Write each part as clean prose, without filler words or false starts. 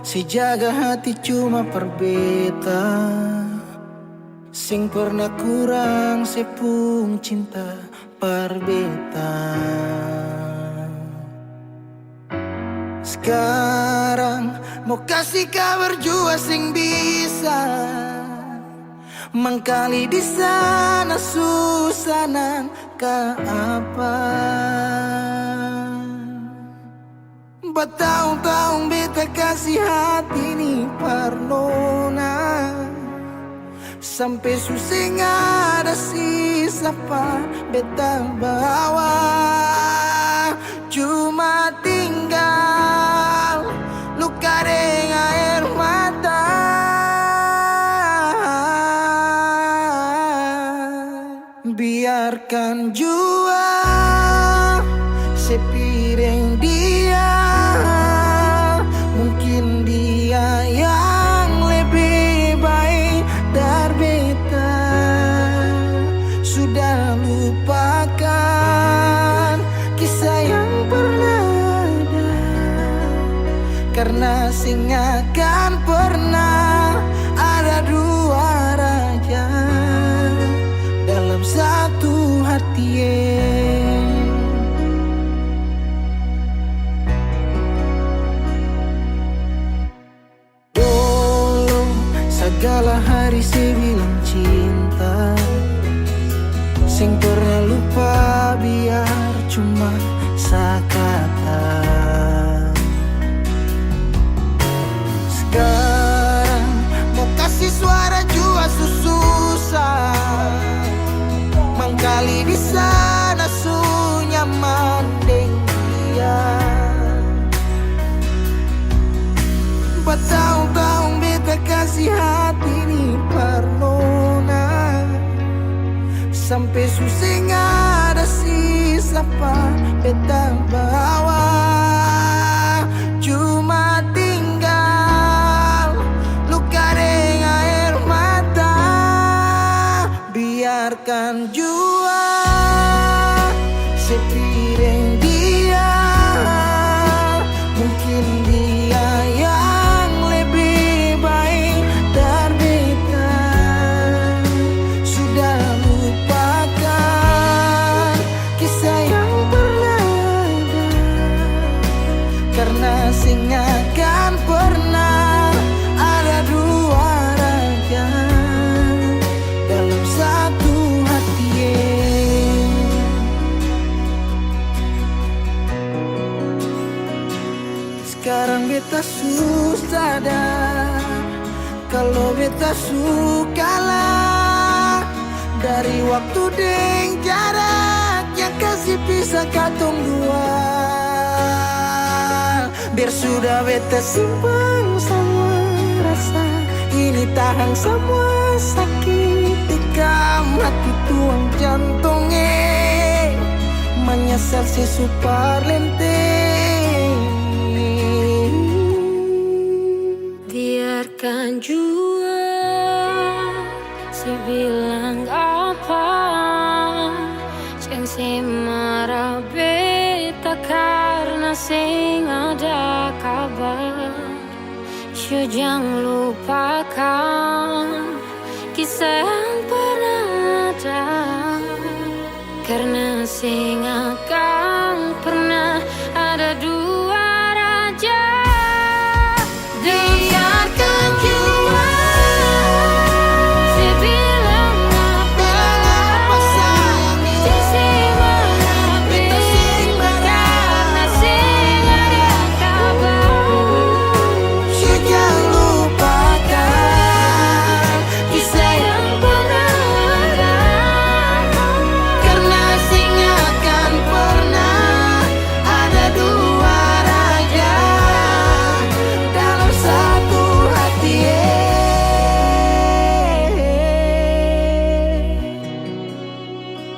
si jaga hati cuma perbeta, sing pernah kurang sepung cinta perbeta. Sekarang mau kasih kabar jua sing bisa mangkali di sana susah nang ka apa. Bertahun-tahun beta kasih hati ni parnona, sampai susah ada sisa pa beta bawa. Cuma tinggal luka dengan air mata. Biarkan jua sepiring dia, mungkin dia yang lebih baik dari beta. Sudah lupakan kisah yang pernah ada, karena sing akan pernah ada dua raja dalam satu hati. Dulu segala hari saya bilang cinta, sing pernah lupa biar cuma sekata. Sekarang mau kasih suara jua susah, mangkali di sana su nyaman deng dia. Bertahun-tahun beta kasih hati ni parnona, sampai susah ada sisa pa beta bawa. Cuma tinggal luka dengan air mata. Biarkan jua sepiring dia, mungkin dia yang lebih baik dari beta. Sudah lupakan kisah yang pernah ada, karena sing akan pernah ada dua raja dalam satu hati. Sekarang beta susah sadar kalau beta suka lah dari waktu deng jarak yang kasih pisah katong dua. Biar sudah beta simpan semua rasa ini, tahan semua sakit tikam hati tuang jantungnya, menyesal si super lenteng. Biarkan jua si bilang apa, yang si marah beta karena sing ada kabar. Yo jangan lupakan kisah yang pernah ada, karena sing akan pernah ada dua raja. Biarkan jua si bilang apa sayang, si marah beta karena sing ada kabar. Yo jangan lupakan kisah yang pernah ada, karena sing akan pernah ada dua raja dalam satu hati.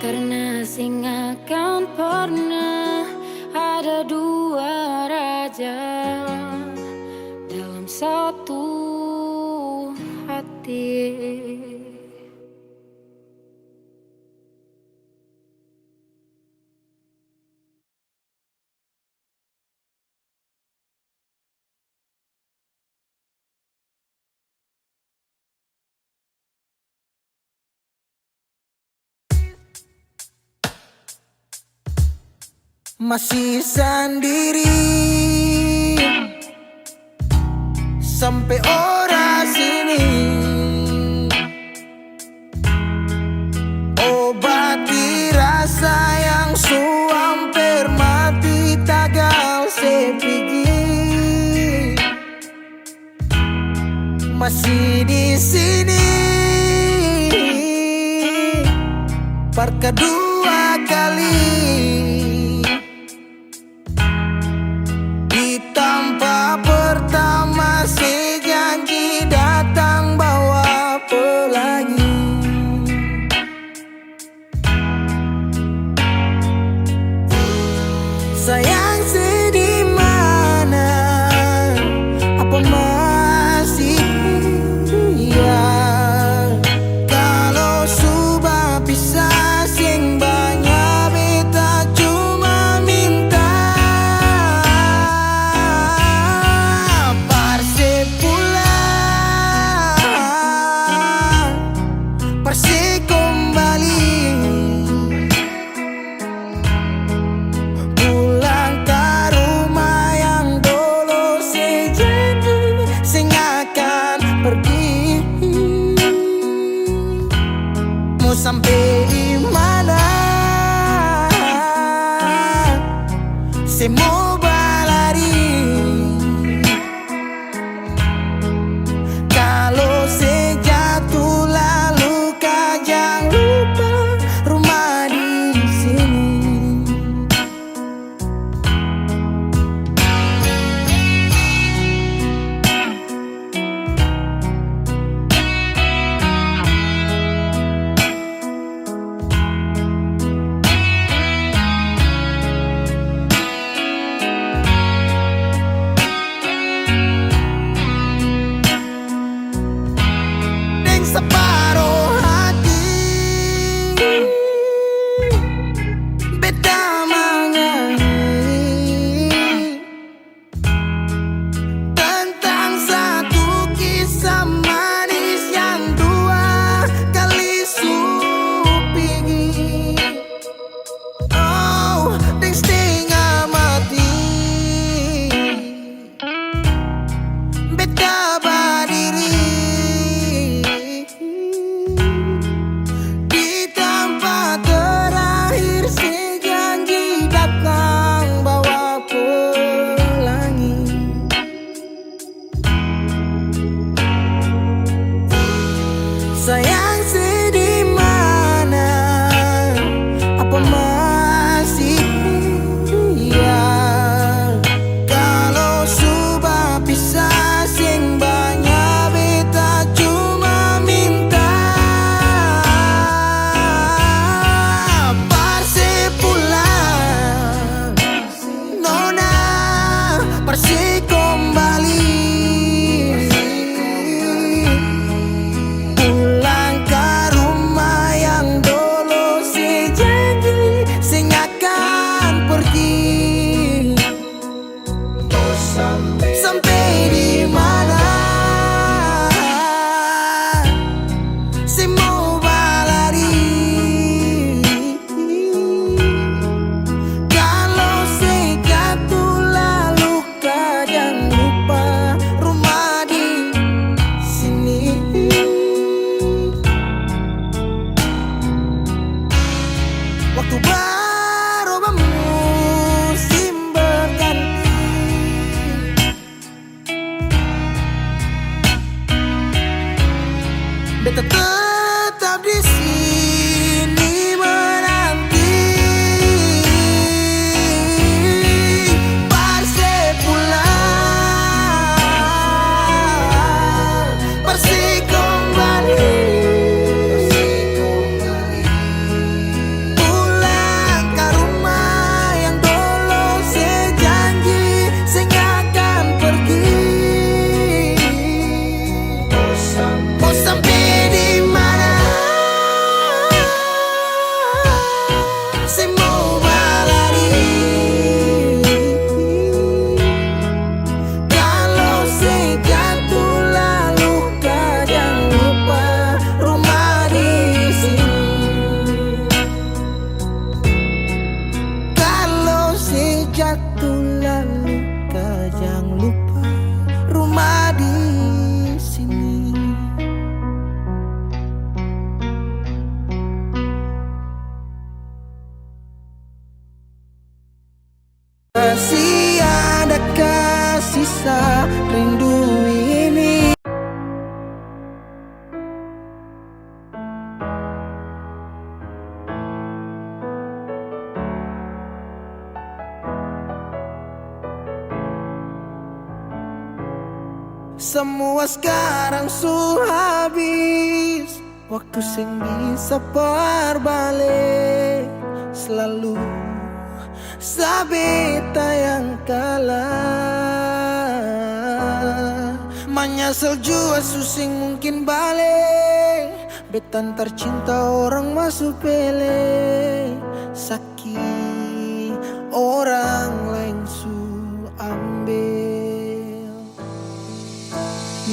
Karena sing akan pernah ada dua raja dalam satu hati. masih sendiri sampai ora sini. Obati rasa yang hampir mati tagal sepigi, masih di sini per kedua kali. Di tempat pertama si janji datang bawa pelangi. Sayang sedih mana, apa masih ya? Kalau sudah pisah sing banyak beta cuma minta parse pulang, parse kembali. Mau sampai di mana? Saya mau berlari. Kalau saya jatuh lalu kau jangan lupa rumah di sini. Semua sekarang habis. Waktu sing bisa berbalik. Selalu sabeta yang kalah. Menyesal jua susing mungkin balik. Betan tercinta orang masuk pele. Sakit orang lain su ambil.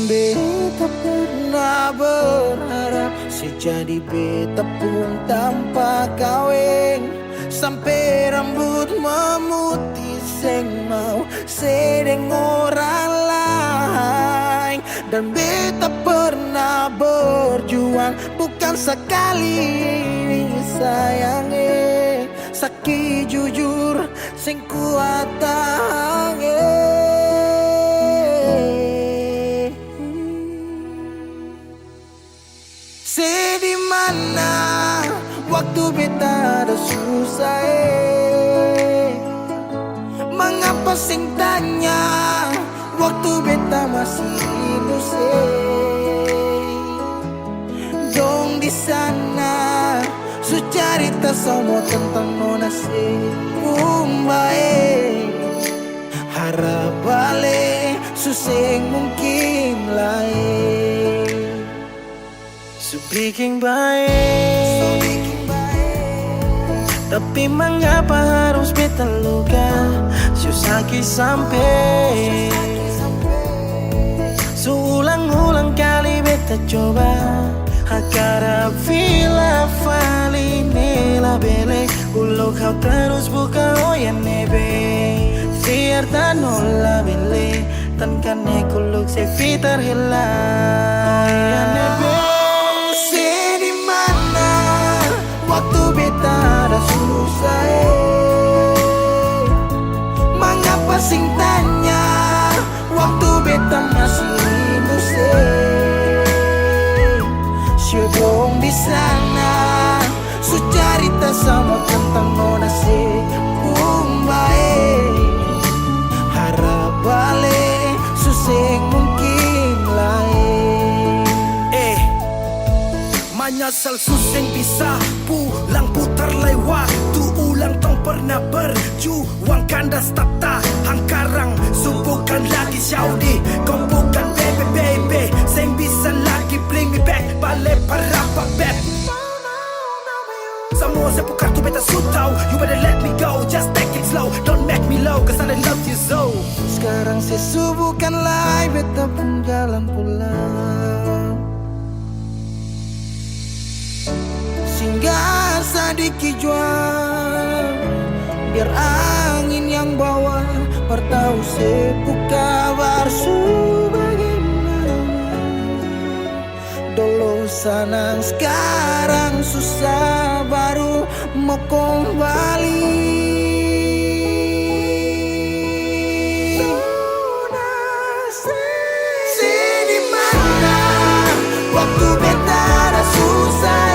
Beta pernah berharap sejadi beta pun tanpa kawin. Sampai rambut memutih seng mau sedeng orang lain. Dan beta pernah berjuang bukan sekali sayangi. Sakit jujur sing kuat tahangi. Di mana waktu beta ada susah Mengapa sing tanya waktu beta masih inusai. Dong di sana su cerita semua tentang nona se kumbae. Harap balik suseng mungkin lain. So bikin baik, tapi mengapa harus beta luka? Susaki sampai Seulang-ulang kali beta coba Hakara vila fali nela bele Ulo kau terus buka oya nebe Fiar tanola bele Tan kane kuluk se fitar hela Oya nebe waktu beta ada susah Mengapa sing tanya waktu beta masih inusai. Syedong di sana su cerita sama tentang nona se kumbae. Harap balik suseng mungkin lain. Menyesal suseng bisa pulang putar lewat tu ulang tong pernah berjuang kandas tak tahan karang subukan lagi Saudi kau bukan baby seng bisa lagi bring me back balik para babet semua sepukar tu beta sutau you better let me go just take it slow don't make me low cause I love you so. Sekarang sesubukan lagi beta pun jalan pulang. Singgah sedikit jual biar angin yang bawa bertahu sepu kabar su bagaimana. Dulu senang sekarang susah baru mau kembali. Di mana waktu beta ada susah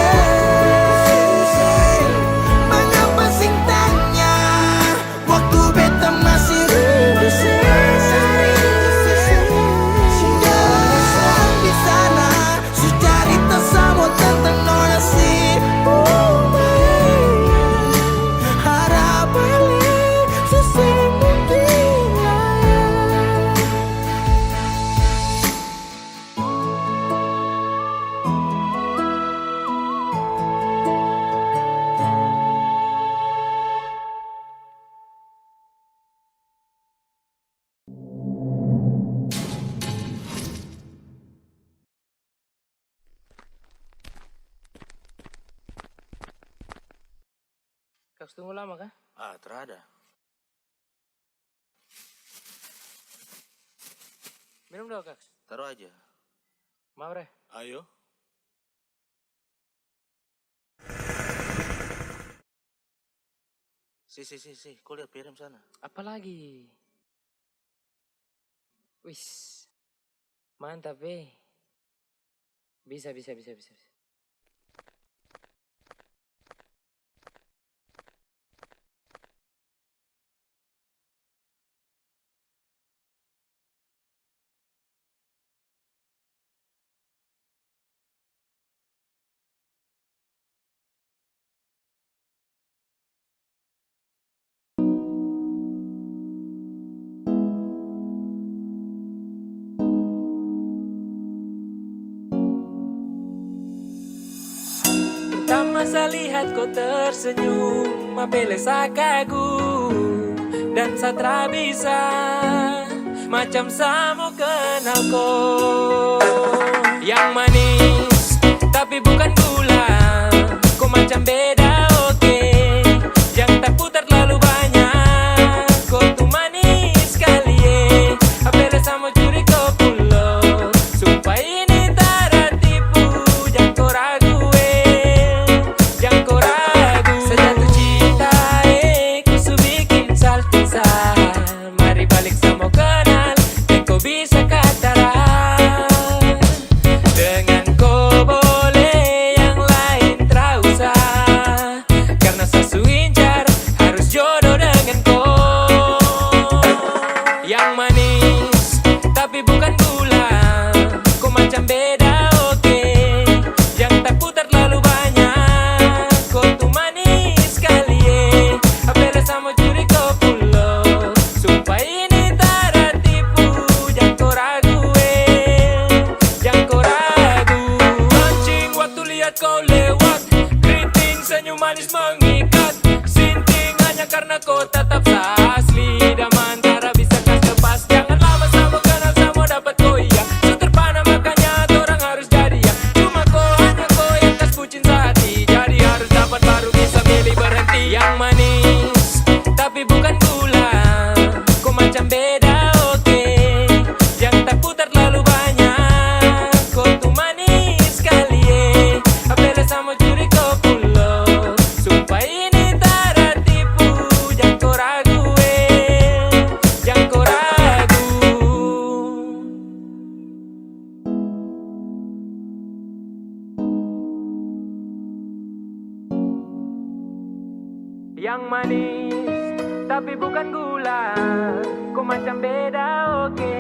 Kaks tunggu lama kah? Terada. Minum dong Kaks. Taruh aja. Mau Reh? Ayo. Si. Kau lihat piring sana. Apa lagi? Wis. Mantap Bisa. masa lihat kau tersenyum, apele kagum dan satra bisa macam samo kenal kau. Yang manis tapi bukan gula, kau macam beda oke. Yang tak putar terlalu banyak, kau tuh manis sekali apele samo curi kau pulo. Sumpah ini tak tipu, jangan kau ragu jangan kau ragu. Sejatuh cinta ku su bikin saltisan. Mari balik sama kenal, dan kau bisa kataran. Dengan kau boleh yang lain tak usah, karena sasu incar harus jodoh dengan kau. Yang manis tapi bukan gula, kau macam beda oke. Yang tak putar terlalu banyak, kau tuh manis sekali apele sama curi kau pulo. Sumpah ini tak tipu, jangan kau ragu jangan kau ragu. Mancing waktu lihat kau lewat, keriting senyum manis mengikat. Sinting hanya karena kau tetap asli, dan antara bisa kas lepas. Jangan lama sama kenal sama dapat kau iya. Seterpana makanya orang harus jadi ya. Cuma kau hanya kau yang kas bucin sehati, jadi harus dapat baru bisa milih berhenti. Yang manis tapi bukan gula, kau macam beda oke. Yang tak putar terlalu banyak, kau tuh manis sekali apele sama curi kau pulo. Sumpah ini tak tipu, jangan kau ragu jangan kau ragu. Yang manis tapi bukan gula, kau macam beda oke.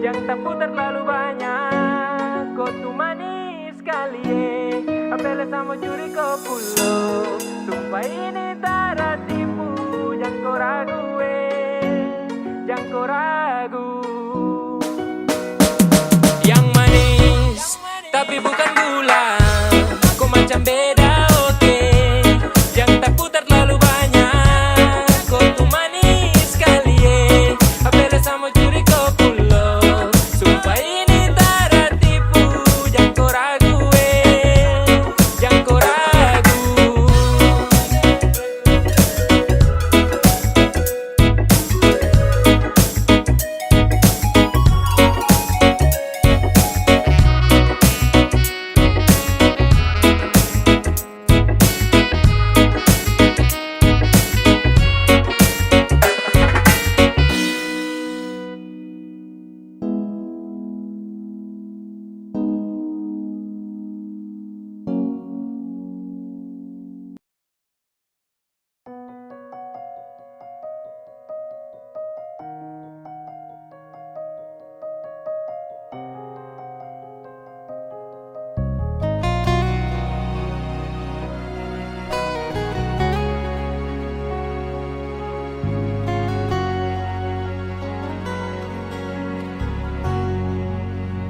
Yang tak putar terlalu banyak, kau tuh manis sekali apele sama curi kau pulo. Sumpah ini tak tipu, jangan kau ragu jangan kau ragu. Yang manis tapi bukan gula, kau macam beda oke. Yang tak putar terlalu banyak, kau tuh manis sekali apele sama curi kau pulo. Sumpah ini tak tipu, jangan kau ragu jangan kau ragu.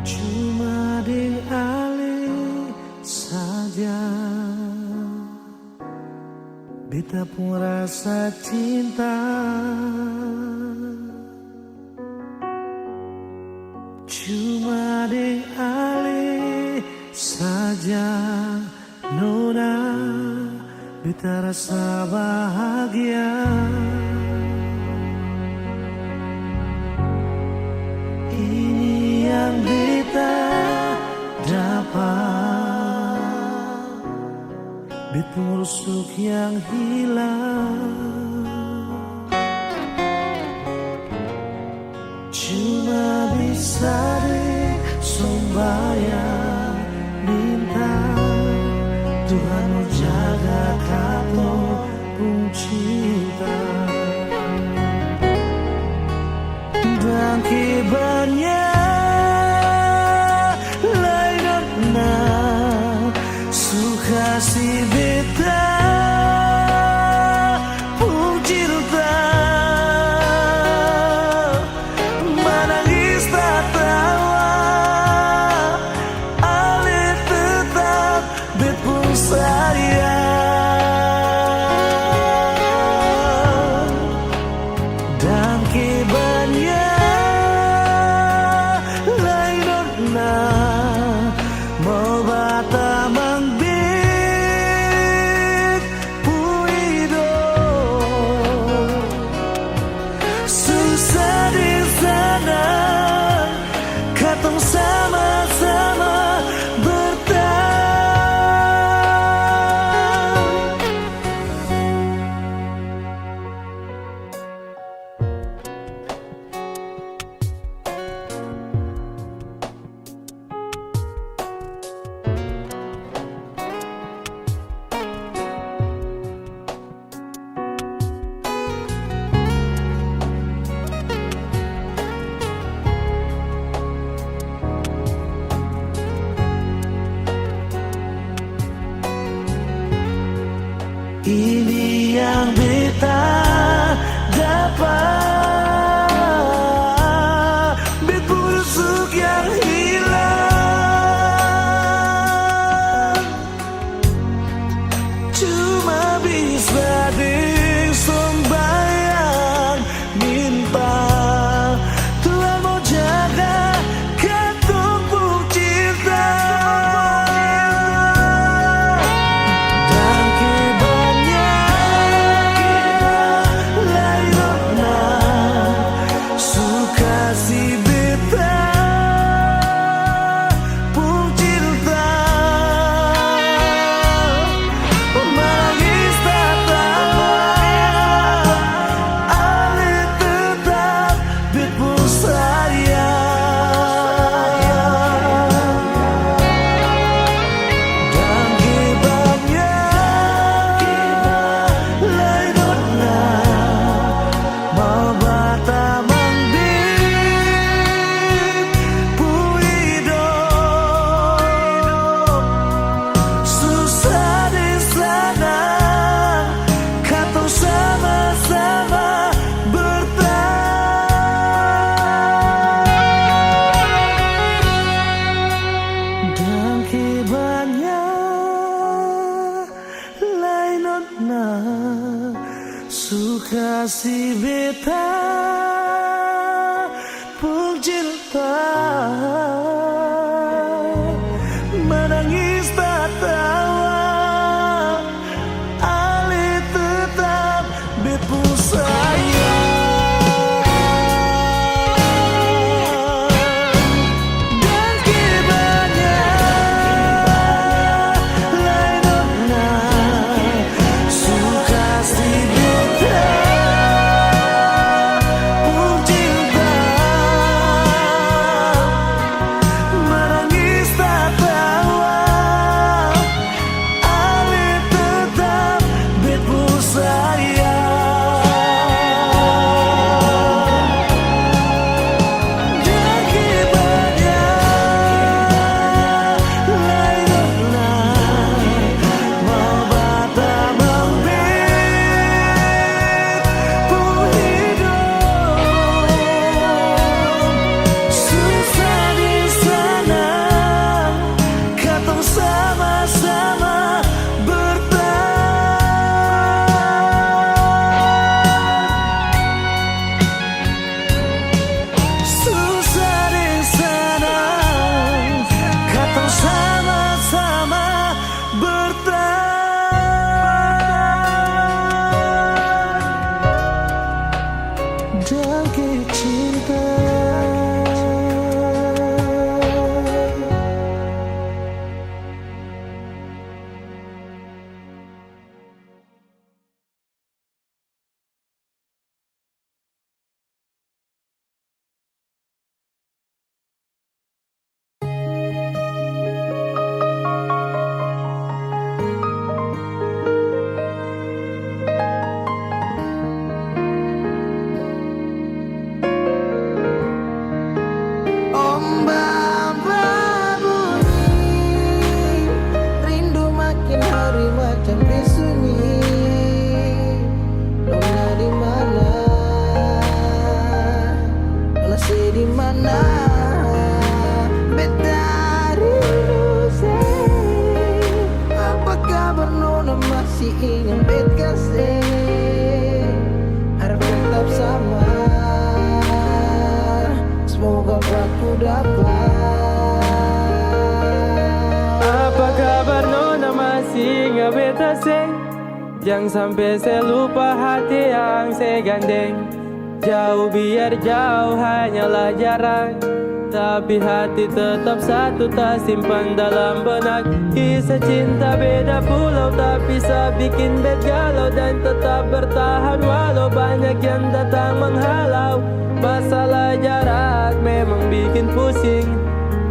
Cuma dialih saja, beta pun rasa cinta. Cuma dialih saja, nona, beta rasa bahagia. Ini yang beta dapat, beta rusuk yang hilang. Cuma bisa sembahyang minta Tuhan jaga kamu pun cinta. Dan kibarnya lainnya suka si beta kasih beta pun cinta, menangis tak tawa, Ali tetap bepu sayang. Dan kibanya lain ona suka si beta pun cinta, menangis tak tawa, Ali tetap bepu sayang. Dan kibanya lain ona mau bata membit pun hidup susah di sana, katong sama-sama susah di sana, katong sama-sama Jangkit cinta. Ombak berbunyi, rindu makin hari macam disunyi. Nona di mana? Nona di mana? Beta rindu say. Apa kabar Nona masih ingin bet kasih? Harap tetap sama. Semoga aku dapat. Apa kabar Nona masih ingat beta say? Jangan sampai saya lupa hati yang saya gandeng. Jauh biar jauh hanyalah jarak, tapi hati tetap satu tak simpan dalam benak. Kisah cinta beda pulau tapi bisa bikin bet galau, dan tetap bertahan walau banyak yang datang menghalau. Masalah jarak memang bikin pusing,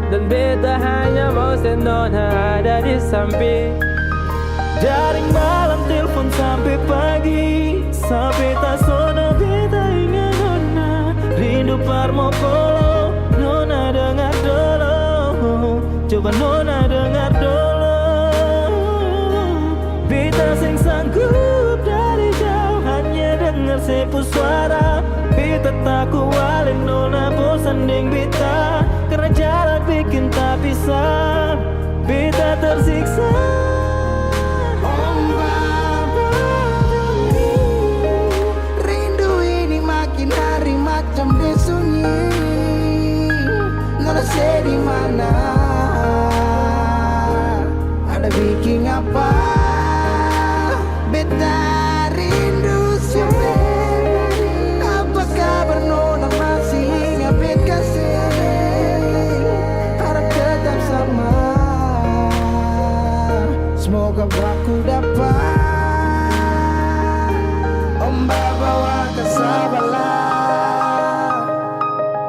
dan beta hanya mau Nona ada di samping. Jaring malam telepon sampai pagi, sampai tak sono beta ingat Nona. Rindu Parmopolo, Nona dengar dulu, coba Nona dengar dulu. Beta sing sanggup dari jauh hanya dengar sepu suara. Beta tak kualin Nona bosan deng beta, karena jarak bikin tak bisa. Beta tersiksa. Ombak berbunyi, rindu ini makin hari macam disunyi. Nona di mana? Ada bikin apa? Beta rindu siapa? Apa kabar Nona masih ingat bet kasih? Harap tetap sama. Semoga aku dapat. Ombak bawa ke Sabala,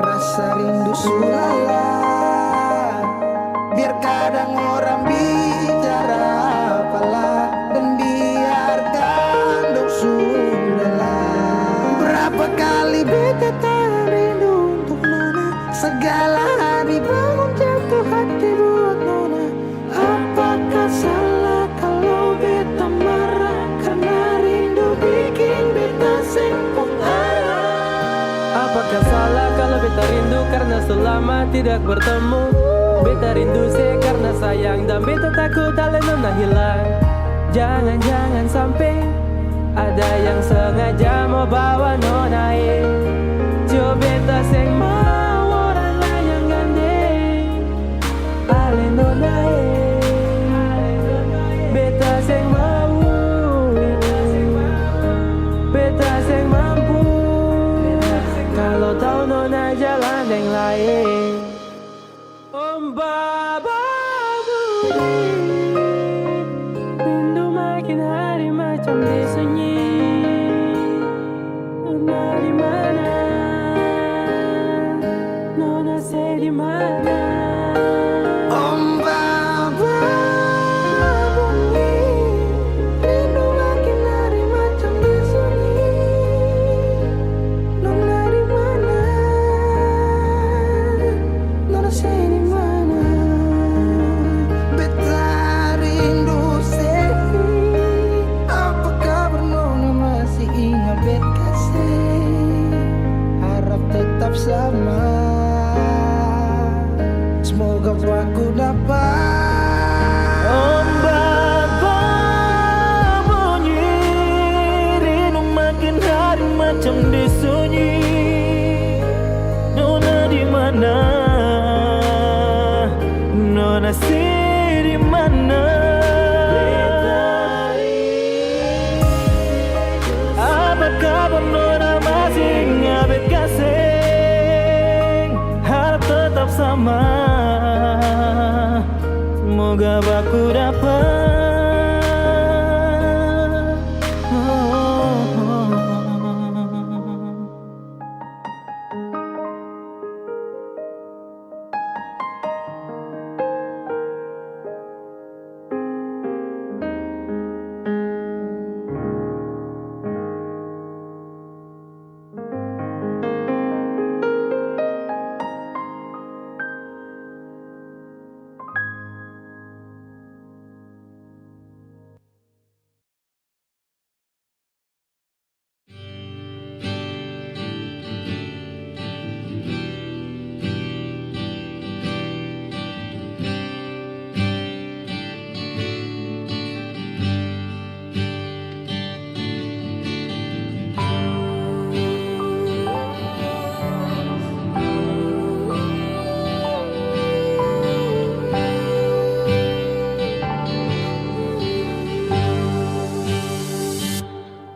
rasa rindu sulala. Biar kadang orang bicara apalah, dan biarkan dong sudahlah. Berapa kali beta tak rindu untuk Nona, segala hari bangun jatuh hati buat Nona. Apakah salah kalau beta marah, karena rindu bikin beta sempung arah? Apakah salah kalau beta rindu karena selama tidak bertemu? Beta rindu saya karena sayang, dan beta takut hal Nona hilang. Jangan sampai Ada yang sengaja mau bawa nona coba beta seng mau orang lain gandeng. Ale nona beta seng mau, beta seng mampu. Kalau tahu nona jalan yang lain. Om Baba Budi, rindu makin hari macam disunyi. Nona di mana? Nona say di mana? Om Baba Bumi, rindu makin hari macam disunyi. Nona di mana? Nona say di mana? Beta rindu Sevi, apa kabar Nona masih ingat bet kasih? Harap tetap sama. Semoga aku dapat. Om Baba bunyi, rindu makin hari macam disunyi. Nona di mana? Nona si di mana? Apa kabar Nona masih ingat bet kasih? Harap tetap sama. Semoga aku dapat.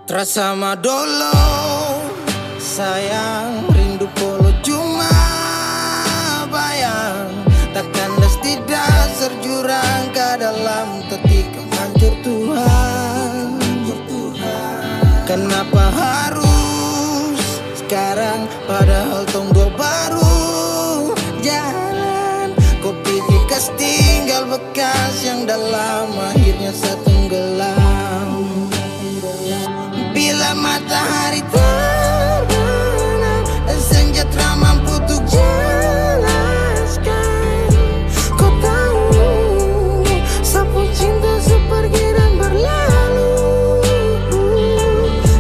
Terasa madolo, sayang, rindu polo cuma bayang. Takkan tidak serjurang ke dalam ketika hancur Tuhan. Kenapa harus sekarang padahal tunggu baru jalan. Kau pikir kas tinggal bekas yang dalam akhirnya setenggelam. Bila matahari terbenam dan senja tak mampu untuk jelaskan, kau tahu sapu cinta sepergi dan berlalu.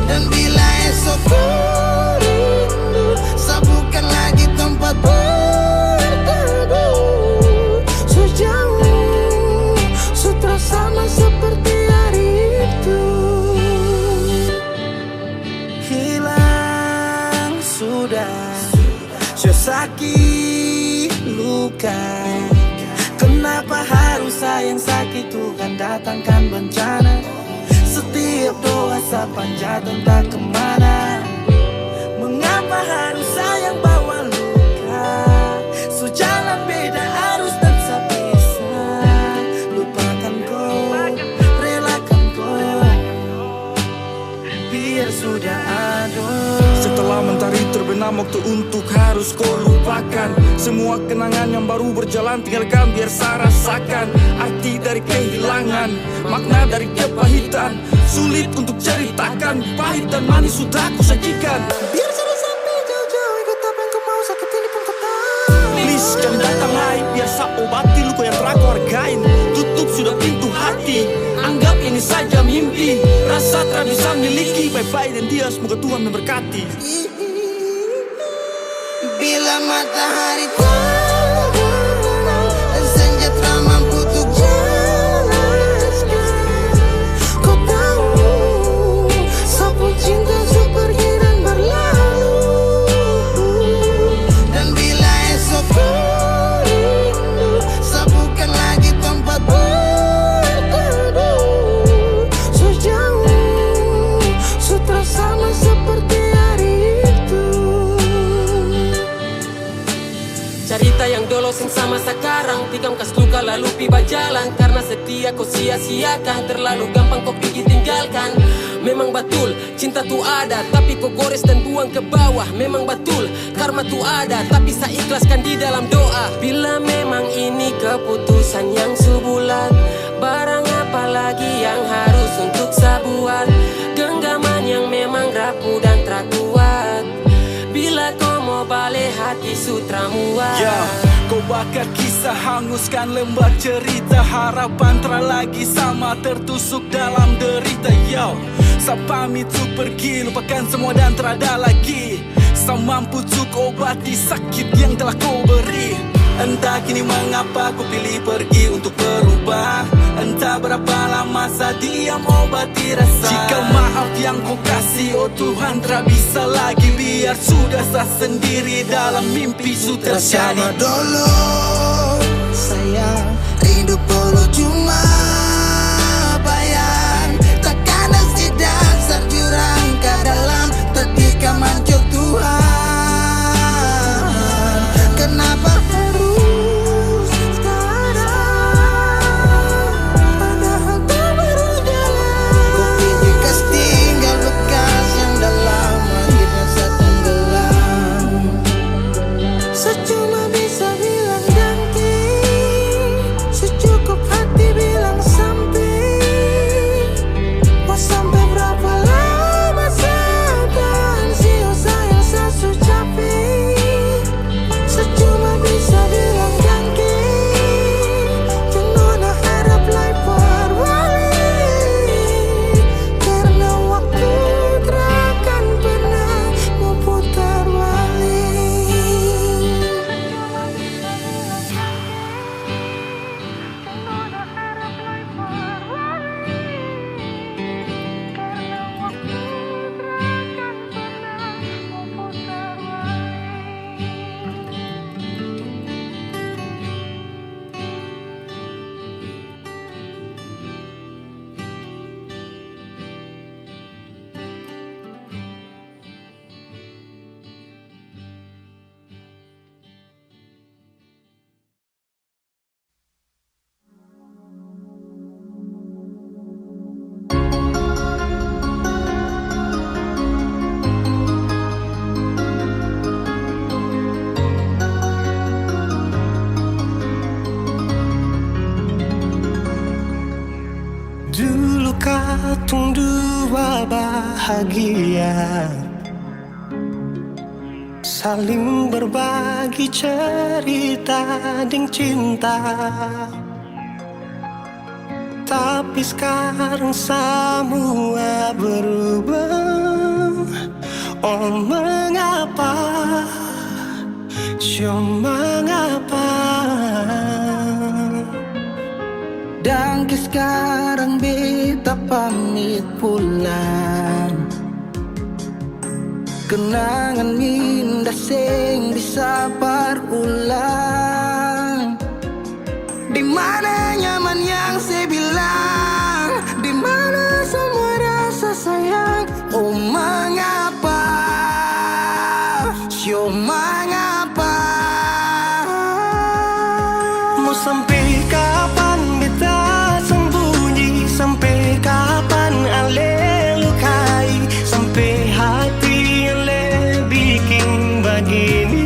Dan bila esok kau rindu, sapukan lagi tempat berteduh. Sejauh sutra sama seperti hari itu. Sudah sakit luka. Kenapa harus sayang sakit Tuhan datangkan bencana? Setiap doa sepanjang entah kemana. Mengapa harus sayang bawa luka? Sejalan beda arus dan sepisah. Lupakan kau, relakan kau, biar sudah aduh. Setelah mentari terbenam, waktu untuk harus kau lupakan. Semua kenangan yang baru berjalan tinggalkan biar saya rasakan. Arti dari kehilangan, makna dari kepahitan. Sulit untuk ceritakan, pahit dan manis sudah aku sajikan. Biar sudah sampai jauh-jauh ikut apa yang kau mau, sakit ini pun kau tahu. Please jangan datang lagi, biar saya obati luka yang telah kau hargain. Tutup sudah pintu hati, anggap ini saja mimpi. Rasa tak bisa miliki, bye-bye dan dia, semoga Tuhan memberkati. Bila matahari terbenam dan senja tak mampu untuk jelaskan, kau tahu sama sekarang. Tikam kas luka lalu piba jalan. Karena setia kau sia-siakan, terlalu gampang kau pergi tinggalkan. Memang betul cinta tu ada, tapi kau gores dan buang ke bawah. Memang betul karma tu ada, tapi saya ikhlaskan di dalam doa. Bila memang ini keputusan yang sebulat, barang apa lagi yang harus untuk saya buat? Genggaman yang memang rapuh dan terkuat. Bila kau mau balik hati sutra muat. Kau bakar kisah, hanguskan lembar cerita. Harapan tak lagi sama, tertusuk dalam derita. Sa pamit untuk pergi, lupakan semua dan terada lagi. Sa mampu untuk obati sakit yang telah kau beri. Entah kini mengapa ku pilih pergi untuk berubah. Entah berapa lama saya diam obati rasa. Jika maaf yang kau kasih, oh Tuhan, tak bisa lagi. Biar sudah saya sendiri dalam mimpi sudah terjadi. Bersama dulu sayang, hidup dulu cuma bayang. Takkan sedang terjurang ke dalam ketika mancuk Tuhan. Kenapa harus sekarang, padahal tak baru jalan. Kau pilih kas tinggal bekas yang dalam akhirnya saya tenggelam. Secuma bisa bilang ganti, secukup hati bilang sampai. Mau sampai berapa lama setan siu sayang saya sudah capek. Secuma bisa bilang ganti, jangan harap lai berbalik. Karena waktu takkan pernah mau putar balik. Dulu katong dua bahagia, saling berbagi cerita dan cinta. Tapi sekarang semua berubah. Oh mengapa, mengapa? Dan sekarang beta pamit pulang. Kenangan indah sing bisa berulang. Di mana nyaman yang saya bilang, di mana semua rasa sayang. Oh mengapa, mengapa? Mau sampai kapan beta sembunyi? Sampai kapan ale lukai? Sampai hati ale bikin begini?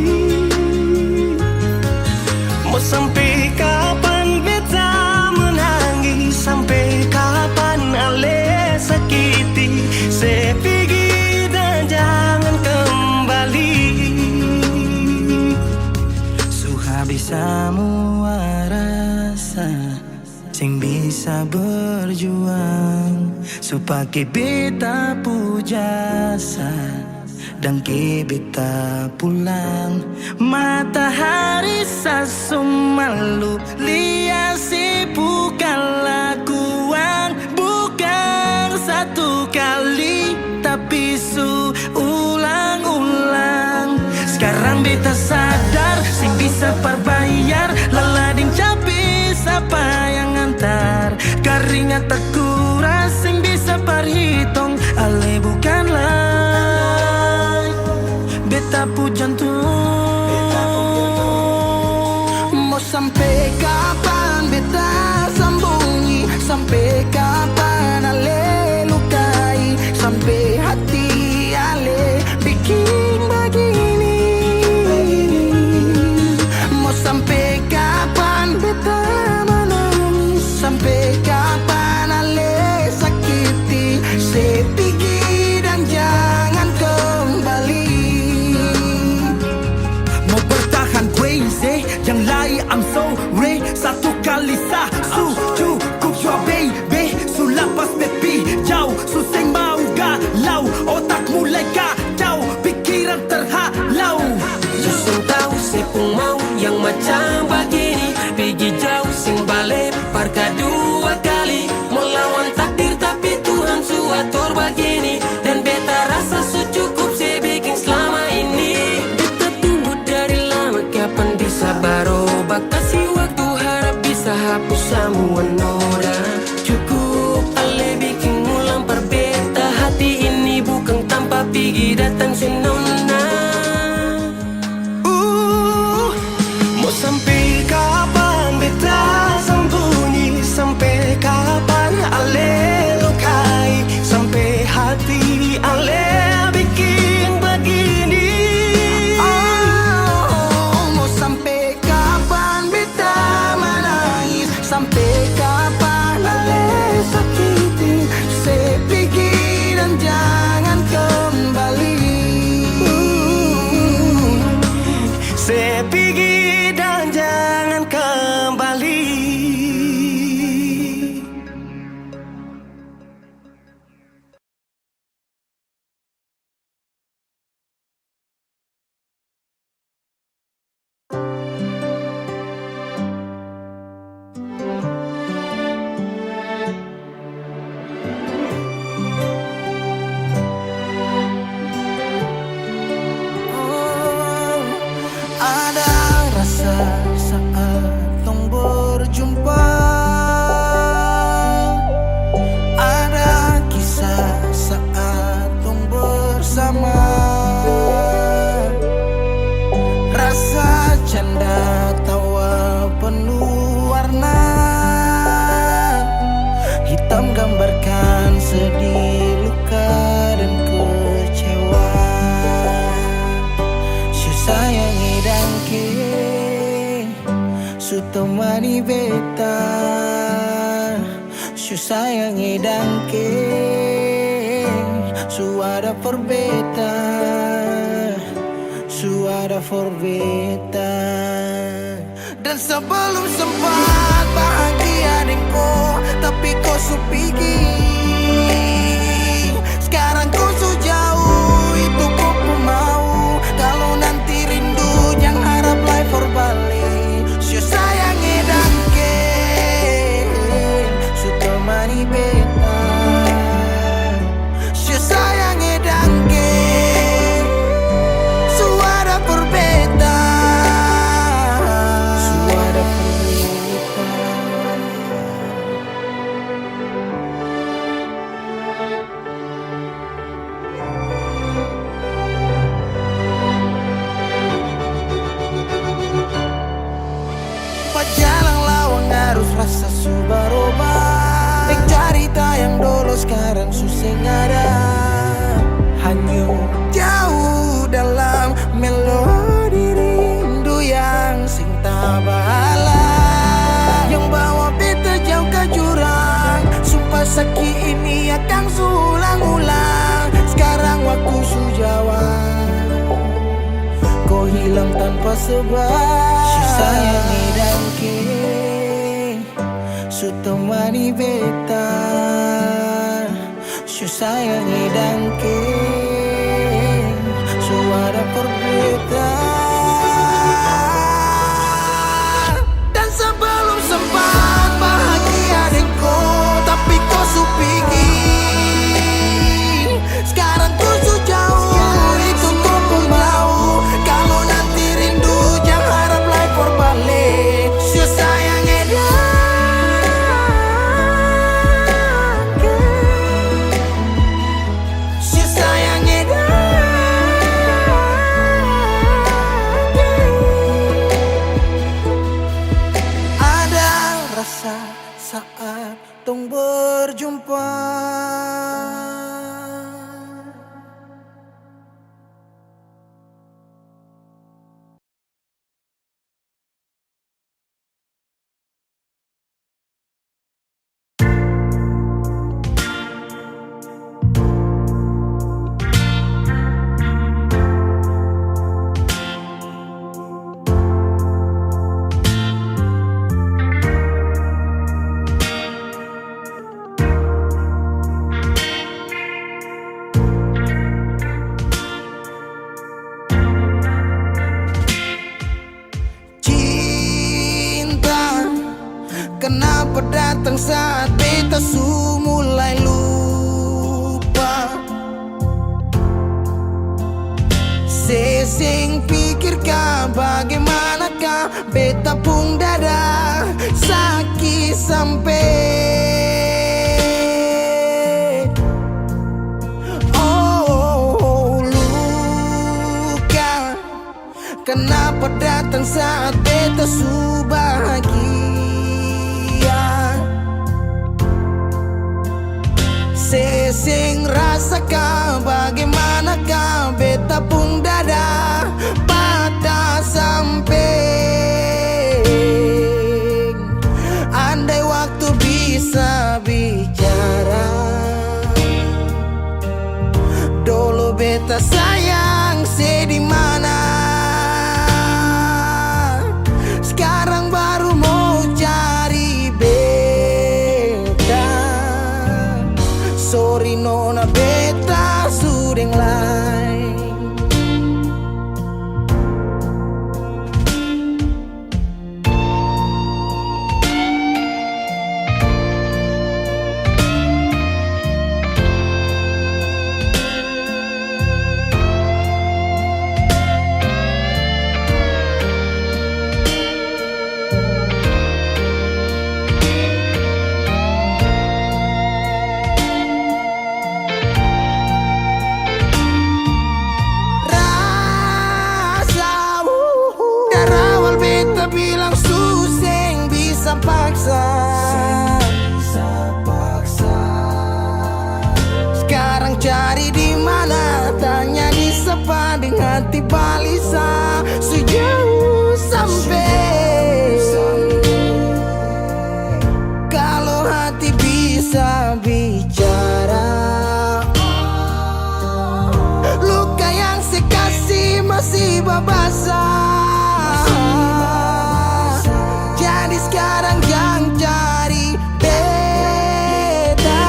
Mau sampai kapan beta menangis? Sampai kapan ale sakiti? Saya pergi dan jangan kembali. Suhabis semua rasa sing bisa berjuang, supaya beta pujasa dan ke beta pulang. Matahari sasumalu liasi bukan lakuan, bukan satu kali tapi ulang-ulang. Sekarang beta sadar sing bisa perbayar lalading capi siapa yang antar. Keringat tak kuras sing bisa perhitung ale bukanlah beta pu jantung. Mau Sampai kapan beta sembunyi, sampai kapan ale lukai, sampai hati ale bikin begini. Mau sampai kapan beta menangis, sampai kapan ale sakiti, saya pergi dan jangan kembali. Mau bertahan crazy, yang lain I'm sorry. Satu kali sah cukup jua baby. Su lapas baby jauh, susah mau galau, otak mulai kacau, pikiran terhalau. Susah tahu sepung mau yang macam begini, pergi jauh sing balik parka dua kali, melawan takdir tapi Tuhan suatur begini, dan beta rasa cukup saya bikin selama ini. Beta tunggu dari lama kapan bisa berubah, kasih waktu harap bisa hapus semua noda. Cukup ale bikin ulang perbeta, hati ini bukan tanpa pergi datang senona. Mau sampai kapan beta sembunyi, sampai kapan ale lukai, sampai hati ale bikin begini. Mau sampai kapan beta menangis, sampai kapan ale sakiti, saya pergi dan jangan kembali. Saya pergi dan jangan kembali. Ada rasa saat tong berjumpa, ada kisah saat tong bersama, rasa canda tawa penuh warna, hitam gambarkan sedih, luka dan kecewa. Sayangi dangke su temani beta, su sayangi dangke su ada for beta, su ada for beta. Dan sebelum sempat bahagia denko, tapi kau su pergi. Sekarang kau su jauh, itu kau pun mau. Kalau nanti rindu jangan harap life for balik. Su sayangi dangke, su temani beta, su sayangi dangke, su ada for beta, su ada for beta. Jalan lawang harus rasa su berubah, dek cerita yang dulu sekarang susah ada, hanyut jauh dalam melodi rindu yang sing tak bala, yang bawa beta jauh ke jurang. Sumpah sakit ini akan ulang-ulang, sekarang waktu su jawab, kau hilang tanpa sebab. Su sayangi dangke, su temani beta, su sayangi dangke, su ada for beta. Dan sebelum sempat bahagia denko, tapi kau su pergi. Sekarang kau su jauh, itu kau pun mau. Kalau nanti rindu jangan harap life for balik. Su sayangi dangke, su sayangi datang saat beta su mulai lupa. Sesing pikirkan bagaimanakah beta pun dada sakit sampai. Oh, luka kenapa datang saat beta su bahagia. Sesing rasakan bagaimanakah beta pun dada patah sampai. Andai waktu bisa bicara, dulu beta sayang sedih mana. Sekarang baru mau cari beta. Sorry nona beta sudeng lain. Bilang suseng bisa paksa. Sekarang cari di mana, tanya di sepading hati balisa. Sejauh sampai. Kalau hati bisa bicara, luka yang sekasih masih babasa. Jadi sekarang jangan cari beta.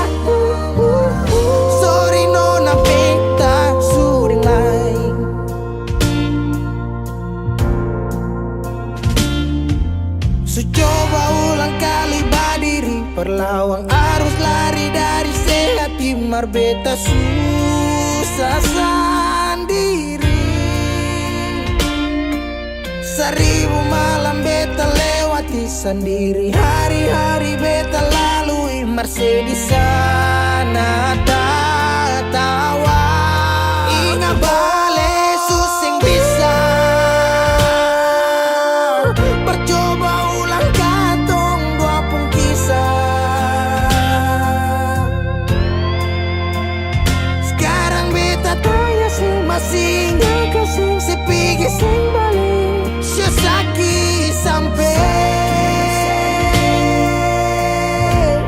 Sorry nona beta sudeng lain. So coba ulang kali berdiri, perlawan arus lari dari sehat. Timar beta susah sendiri. Seribu malam beta lewati sendiri. Hari-hari beta lalui Mercedes di sana tawa. Ingat bale susing bisa. Percoba ulang katong dua pun kisah. Sekarang beta tanya sih masih nggak kasih sepigi sing balik. Sakit sampai.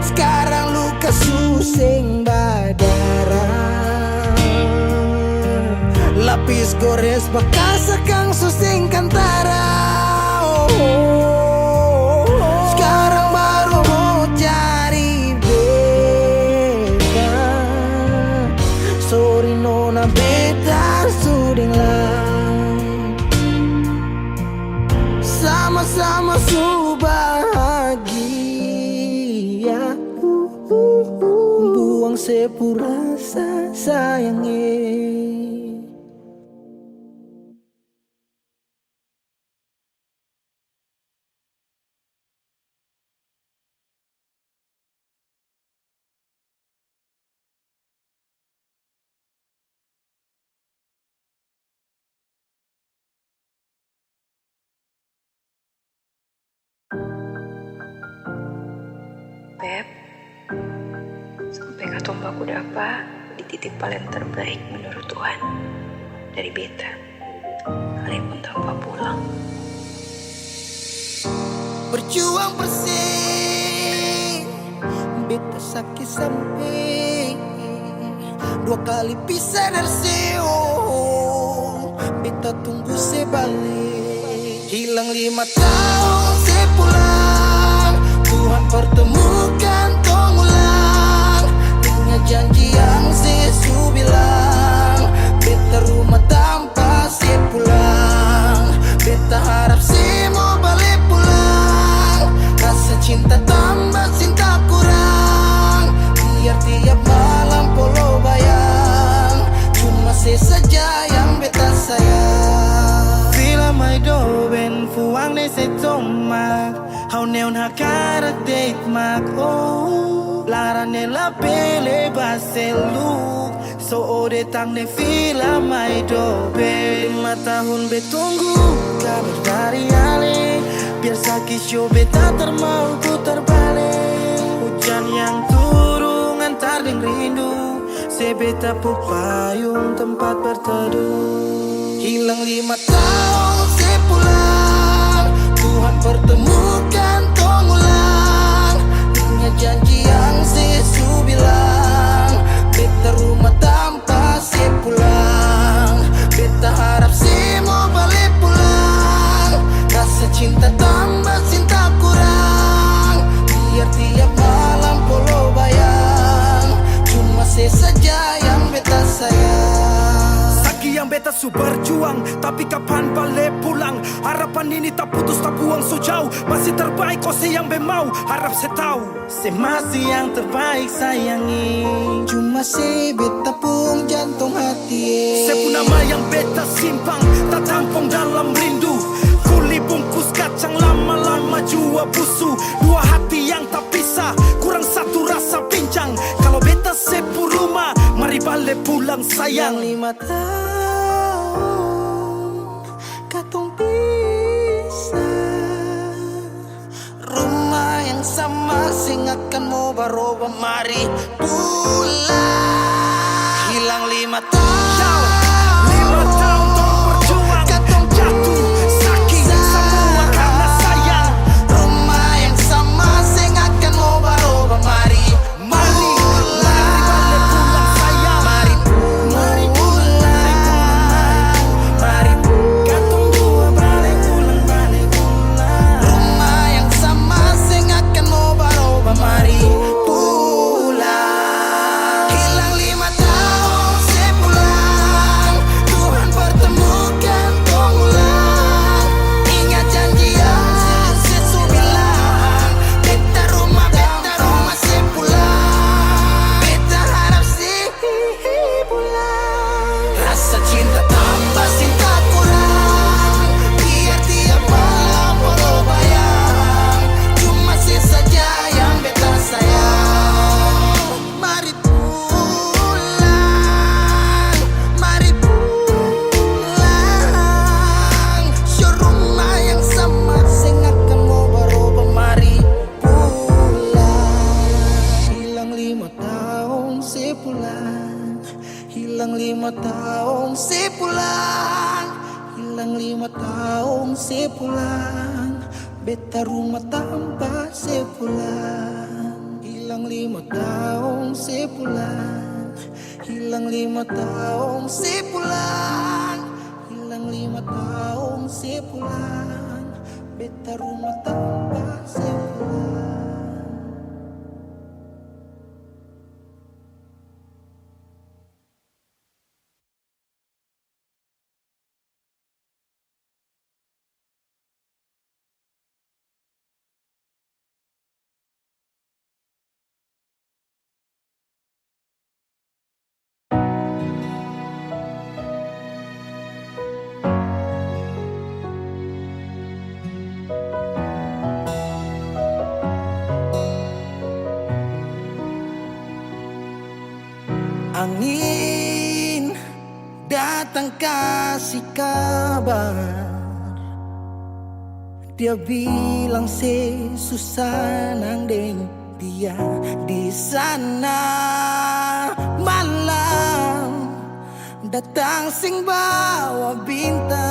Sekarang luka suseng badara. Lapis gores bekas akang suseng kantara. Sekarang baru mau cari beta. Sorry nona beta sudeng lain. Sama-sama su bahagia. Buang sepurasa sayangnya. Beb, sampai katong baku dapa di titik paling terbaik menurut Tuhan dari beta. Kalian pun tanpa pulang. Berjuang bersih, beta sakit sampai. Dua kali pisah dari seo, beta tunggu sebalik. Hilang 5 tahun sepulang, Tuhan pertemukan tong ulang. Dengan janji yang sesu bilang, beta rumah tanpa sepulang. Beta harap semua balik pulang. Rasa cinta tambah cinta se tomak hau neon hakara date mak oh lara nela pele baseluk so ode tang ne fila mai dobe 5 tahun betunggu kabar dari Ale biar sakit show beta termau putar balik hujan yang turun antar deng rindu sebeta pupayung tempat berteduh hilang 5 tahun sepulang Tuhan pertemukan tong ulang ingat janji yang Yesus bilang beta rumah tanpa sepulang beta harap semua balik pulang rasa cinta tambah cinta kurang biar tiap malam polo bayang cuma saja yang beta sayang Saki yang beta su berjuang tapi kapan balik pulang harapan ini tak putus tak buang so jauh masih terbaik kau se yang bemau harap se tahu se masih yang terbaik sayangi cuma se beta pun jantung hati se pun nama yang beta simpang tak tampung dalam rindu kuli bungkus kacang lama-lama jua busu dua hati yang tak pisah kurang satu rasa pincang kalau beta sepu rumah mari balik pulang sayang 5 tahun katong pisah rumah yang sama sing akan mau baroba mari pulang hilang 5 tahun 5 tahun tong berjuang katong jatuh sakit semua karena sayang rumah yang sama sing akan mau baroba mari mari balik pulang sayang mari pulang mari katong dua balik pulang rumah yang sama sing akan mau baroba mari pulang hilang 5 tahun sepulang Tuhan pertemukan tong ulang ingat janji yang Yesus bilang beta rumah sepulang beta harap sih pulang rasa cinta tambah cinta kurang biar tiap malam polo bayang cuma saja yang beta sayang mari pulang show rumah yang sama sing akan mau baroba mari pulang hilang 5 tahun sepulang hilang 5 tahun sepulang hilang 5 tahun sepulang beta rumah tanpa sepulang hilang 5 tahun sepulang hilang 5 tahun sepulang hilang 5 tahun sepulang beta rumah tanpa sepulang Angin datang kasih kabar dia bilang susah nang deng dia di sana malam datang sing bawa bintang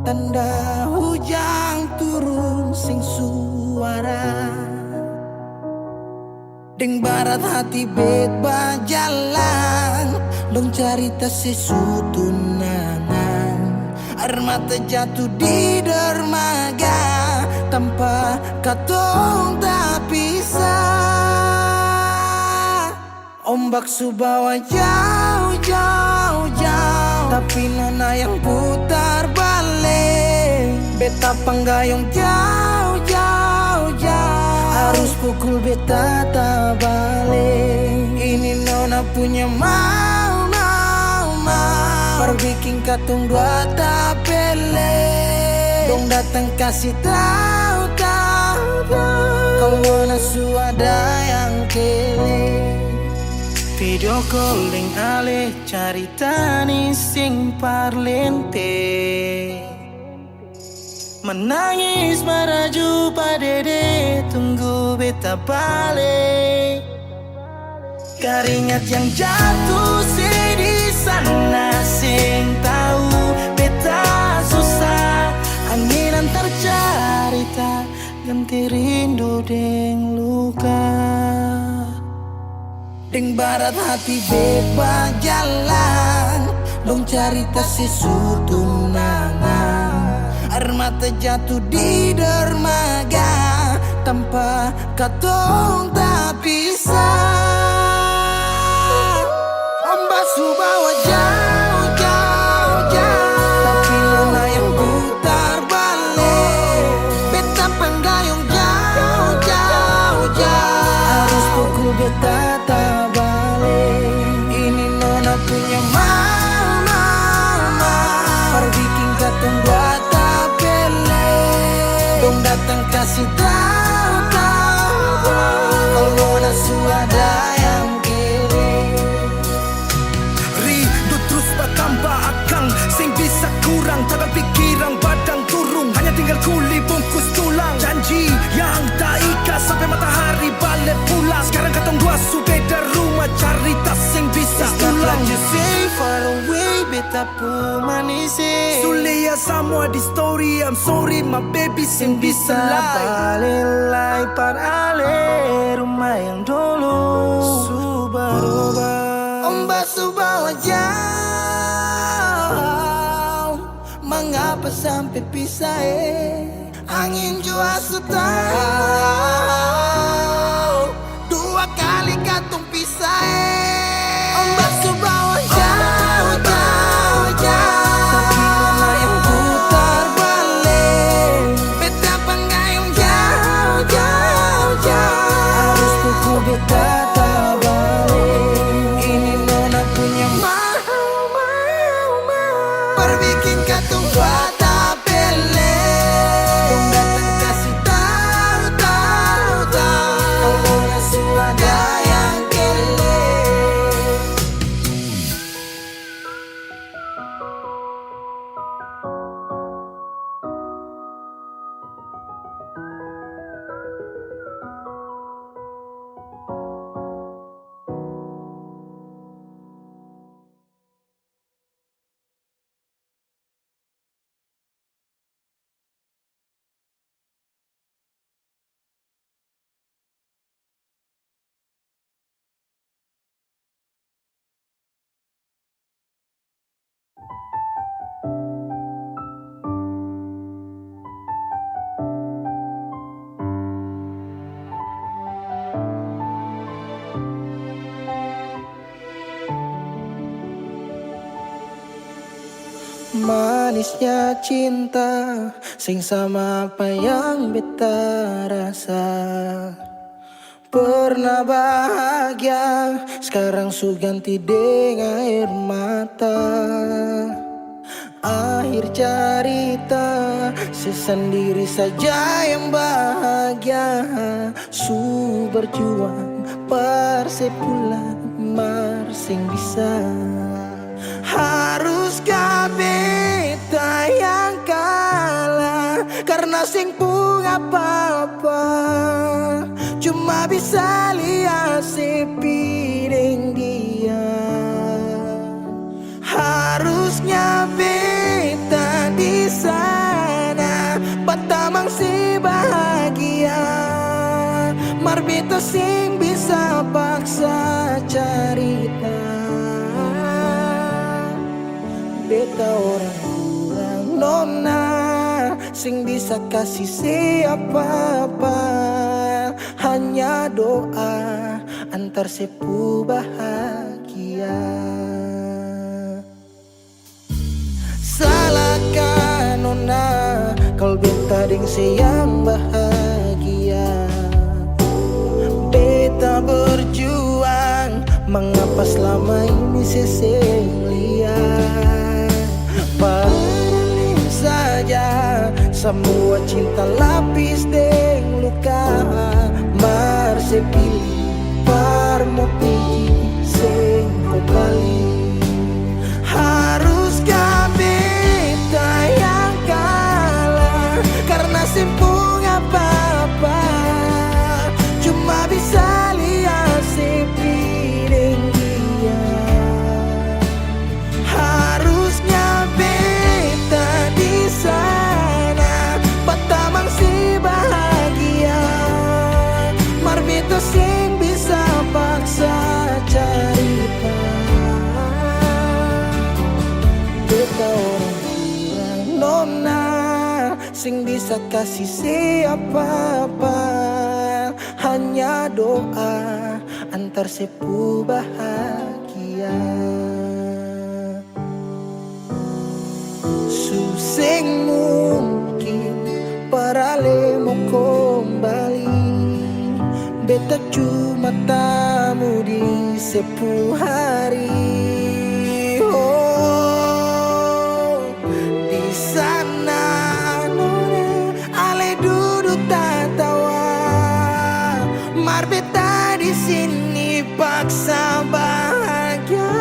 tanda hujan turun sing suara deng barat hati bet bajalan dong cerita sesutunangan air mata jatuh di dermaga tanpa katong tak pisah ombak subawa jauh jauh jauh tapi nona yang putar balik beta panggayong jauh jauh jauh harus pukul beta tak balik ini nona punya mau perbikin katong dua tak pele dong datang kasih tahu kalau nasu ada yang kele. Video calling ale carita ni sing parlente, menangis maraju padede tunggu beta balik. Keringat yang jatuh di sana sing tahu beta susah. Angin antar carita ganti rindu deng luka. Deng barat hati bebas jalan, dong carita sesutunangan. Air mata jatuh di dermaga, tanpa katong tak bisa. Ombak subawa jauh, tapi luna yang putar balik. Beta penggayung jauh. Harus pukul beta tak balik. Ini nona punya mama, perbikin katong buat tak pele. Dong datang kasih tahu kalau nasu ada yang kele. Rindu terus bertambah akang, sing bisa kurang, tak pikiran badan turung, hanya tinggal kuli bungkus tulang. Janji yang tak ikhlas sampai matahari balik pulang. Sekarang katong dua beda rumah, carita sing bisa ulang. You say far away beta pu manise, Sulia semua di story, I'm sorry my baby sing bisa lie. balelai par ale rumah yang dulu subarubah. Ombak subawa jauh, mengapa sampai pisah angin jua tahu. Dua kali katong pisah ombak subawa jauh, tapi luna yang putar balik. Beta penggayung jauh. Harus pukul beta tak balik. Ini nona punya mau, perbikin katong buat tak pele. Dong datang kasih tahu kalau nasu ada yang kele. Manisnya cinta, sing sama apa yang beta rasa. Pernah bahagia, sekarang su ganti dengan air mata. Akhir cerita, sesendiri saja yang bahagia. Su berjuang, persepulan, marsing bisa. Haruskah beta yang kalah karena sing pun apa-apa, cuma bisa lihat sepi deng dia. Harusnya beta di sana batamang si bahagia, mar beta sing bisa paksa cerita. Beta orang kurang nona, sing bisa kasih siapa-apa. Hanya doa antar sepu bahagia. Salahkan nona kalau beta ding sayang bahagia. Beta berjuang, mengapa selama ini seseng lihat. Paling saja talapis deng luka mar sepili par mo pigi sing kembali. Haruskah beta yang kalah karena simpung apa-apa, cuma bisa lihat sepi deng dia. Harusnya beta di sana patamang si bahagia, mar beta sing bisa paksa cerita. Beta orang kurang nona sing bisa kasih siapa-apa, hanya doa antar sepu bahagia. Suseng mungkin parale mau kembali, beta cuma tamu di 10 hari. Oh, di sana nona ale duduk tatawa, mar beta di sini paksa bahagia.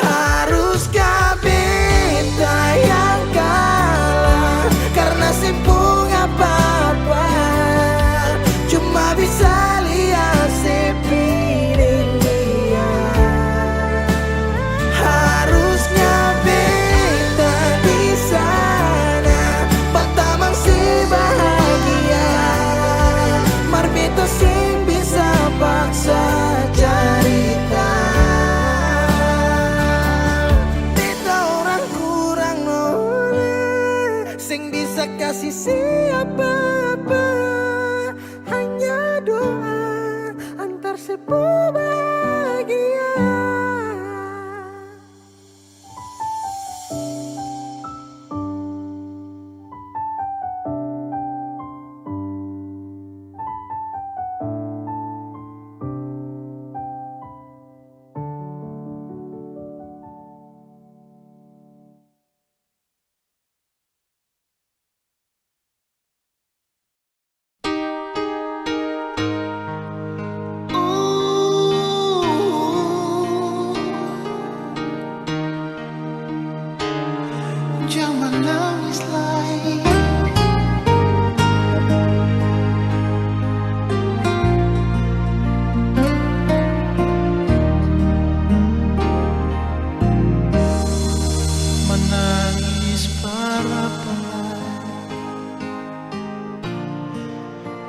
Haruskah beta yang kalah karena simpung apa-apa, cuma bisa lihat sepi deng dia. Harusnya beta di sana patamang si bahagia, mar beta sing bisa paksa cerita. Beta orang kurang nona sing bisa kasih siapa-apa, hanya doa antar sepu bahagia. Jangan nangis lagi, menangis para pelai,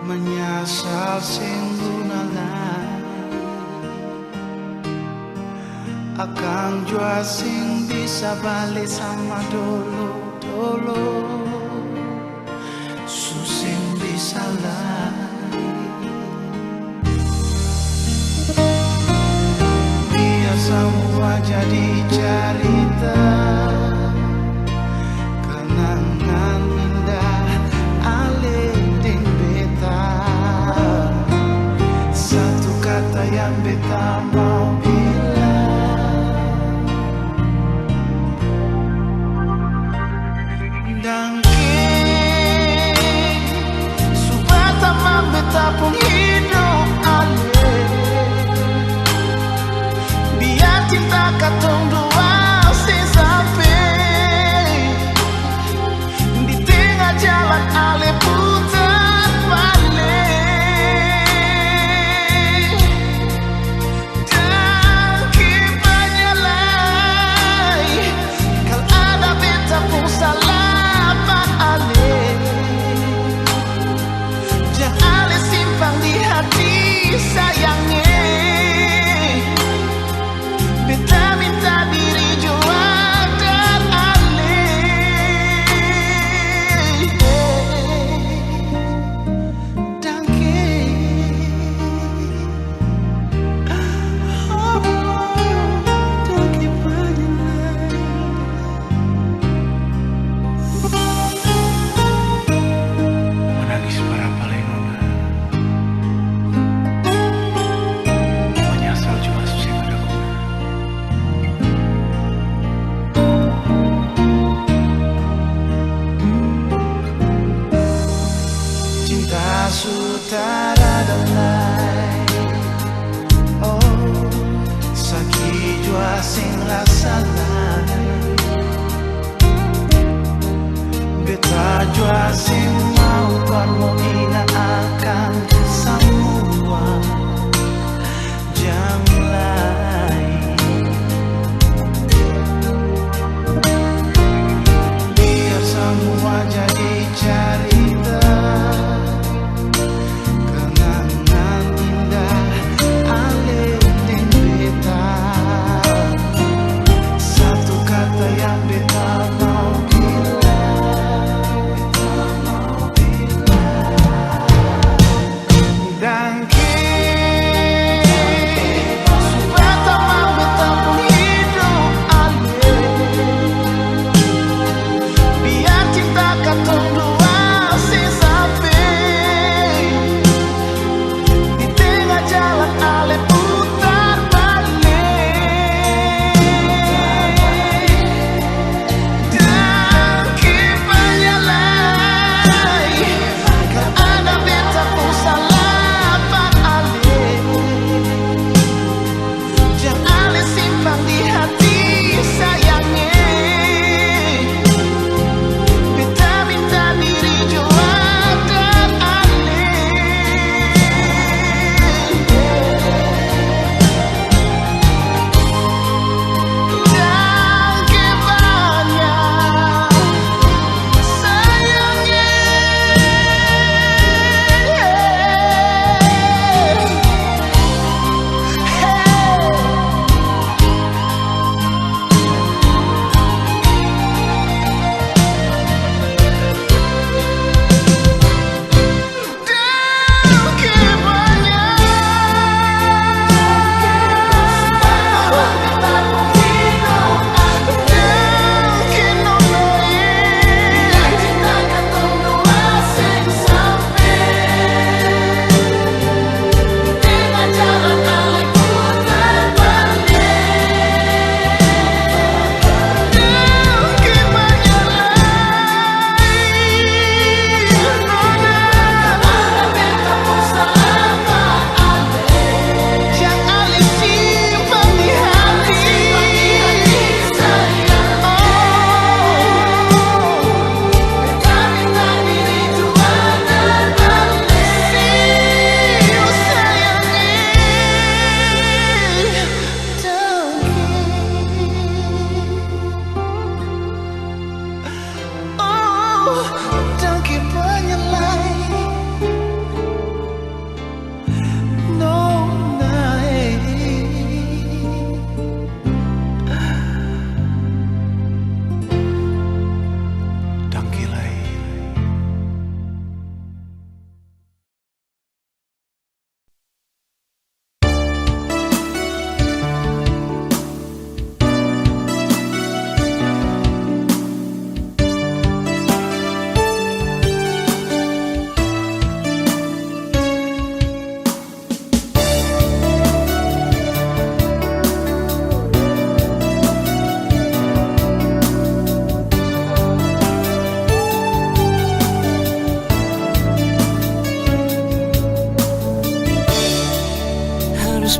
menyasal singgunalai, akan jua sing bisa balik sama dulu susing bisa lari. Biar semua jadi cerita, kenangan indah alih deng beta. Satu kata yang beta mau pun hidup alih, biar cinta katong dua sampai di tengah jalan ale putar balik.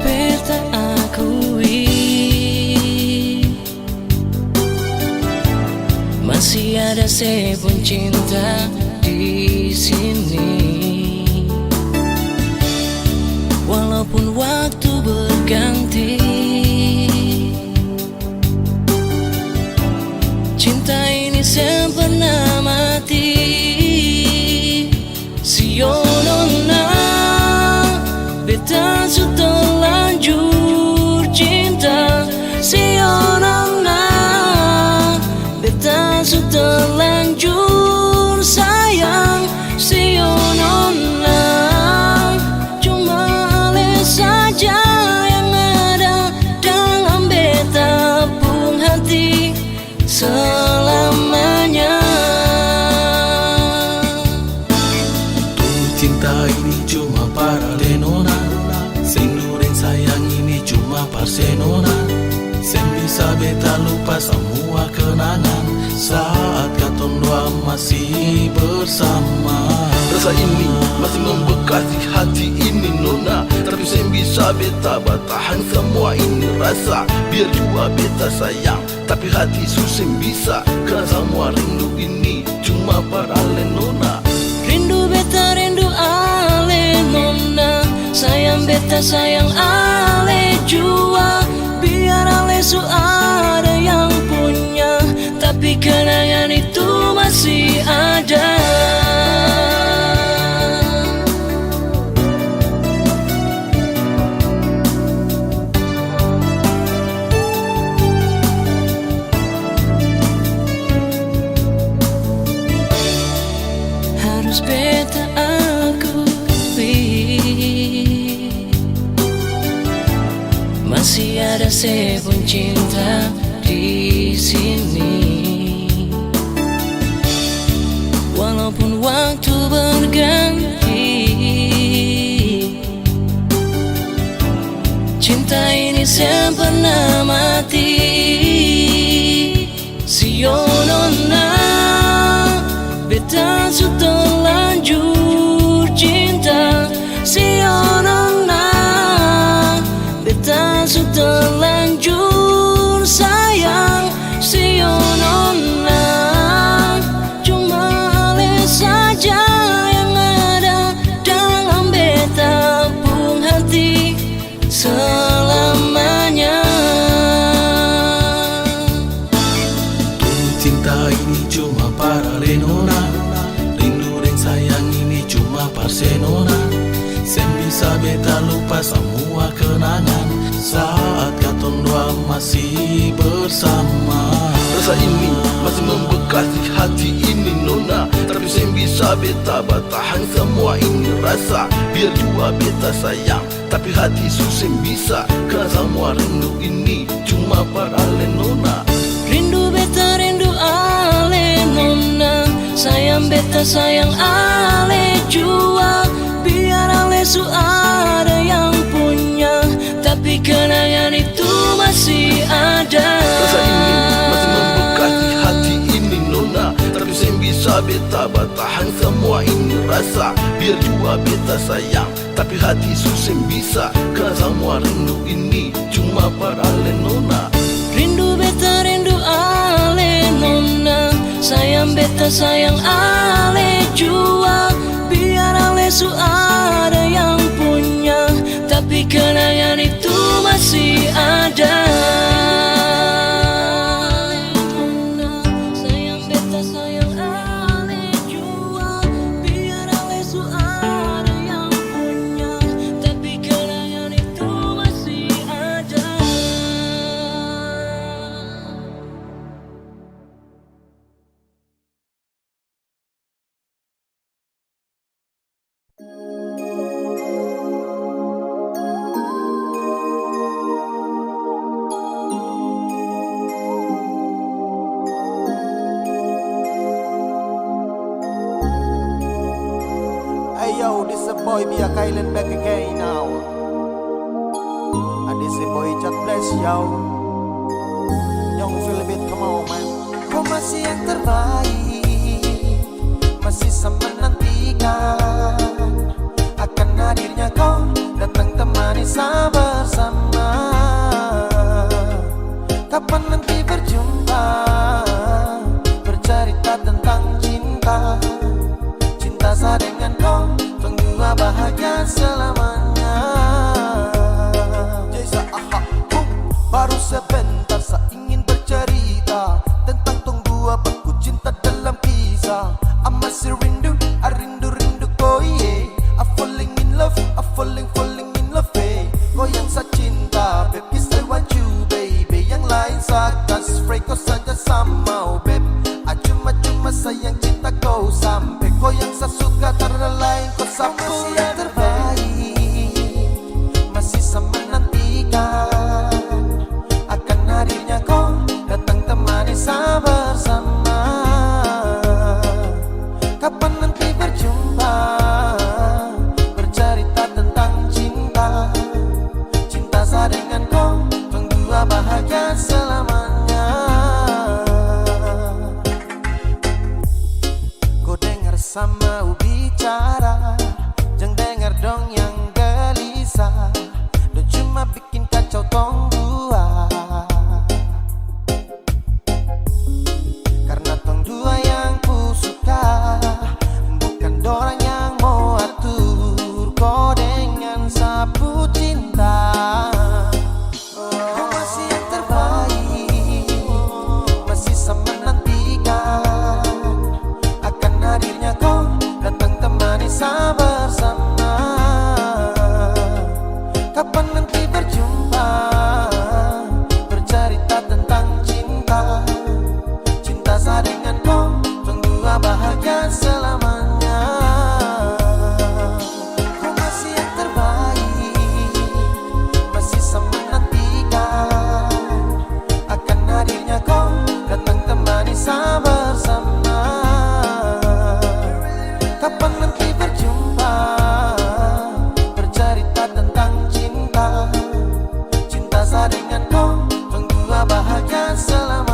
beta akui, masih ada sepun cinta di sini. Walaupun waktu berganti, cinta ini sempurna mati. Sionona, beta sudah lanjur cinta. Sionona, beta sudah lanjur sayang. Sionona, cuma ale saja yang ada dalam beta pun hati selamanya. Cinta ini cuma para lenona, sendu dan sayang ini cuma parsenona. Sen bisa beta lupa semua kenangan saat katong dua masih bersama. Rasa ini masih membekas di hati ini nona, tapi sen bisa beta bertahan semua ini rasa. Biar jua beta sayang, tapi hati susah bisa, karena semua rindu ini cuma para lenona. Rindu beta rindu ale nona, sayang beta sayang ale jua. Biar ale su ada yang punya, tapi kenangan itu masih ada. Harus beta akui, masih ada sepun cinta di sini. Walaupun waktu berganti, cinta ini sempurna mati. Sionona, beta sudah lanjur cinta. Sionona, beta sudah lanjur sayang. Sionona, cuma ale saja yang ada dalam beta pun hati selamanya. Cinta ini cuma para lenona, rindu dan sayang ini cuma parsenona. Sen bisa beta lupa semua kenangan saat katong dua masih bersama. Rasa ini masih membekas di hati ini nona, tapi sen bisa beta bertahan semua ini rasa. Biar jua beta sayang, tapi hati susah bisa, karena semua rindu ini cuma para lenona. Rindu beta rindu ale nona, sayang beta sayang ale jua. Biar ale su ada yang punya, tapi kenangan itu masih ada. Rasa ini masih membekas di hati ini nona, tapi sen bisa beta bertahan semua ini rasa. Biar jua beta sayang, tapi hati susah bisa, karena semua rindu ini cuma para lenona. Rindu beta rindu ale nona, sayang beta sayang ale jua. Biar ale su ada yang punya, tapi kenangan itu masih ada. Sayang beta sayang ale jua. Biar ale su ada yang punya, tapi kenangan itu masih ada. Hey yo, this a boy Mia Kylan back again now. And this a boy Chat Bless yo. Young Philibit, come on man. Kau masih yang terbaik, masih sama menantikan akan hadirnya kau datang teman Manisa bersama, kapan nanti berjumpa, bercerita tentang cinta. Cinta saya dengan kau, berdua bahagia selamanya. Baru sebentar saya ingin bercerita tentang tong dua baku cinta dalam kisah. I masih rindu, I rindu kau, yeah. I falling in love, I falling in love, eh. Kau yang saya cinta, babe, yes I want you, baby. Yang lain saya kasih spray, kau saja sama, oh, babe. Cuma sayang cinta kau sampai. Kau yang saya suka, karena lain kau sampai. Kau yang terbaik, masih sama menantikan akan hadirnya kau datang temani saya bersama. Kapan nanti berjumpa, bercerita tentang cinta. Cinta saya dengan kau, berdua bahagia selamanya. Kau dengar sama bicara, jangan dengar dong yang gelisah. Dan cuma bikin kacau tong dua, karena tong dua yang ku suka, bukan dorang yang mau atur. Kau dengan sapu cinta, kau masih yang terbaik, masih sama menantikan akan hadirnya kau datang temani saya bersama. Kapan nanti berjumpa, bercerita tentang cinta. Cinta saya dengan kau, berdua bahagia selamanya. Kau masih yang terbaik, masih sama menantikan akan hadirnya kau datang temani saya bersama. Kapan nanti berjumpa, bercerita tentang cinta. Cinta saya dengan kau, berdua bahagia selamanya.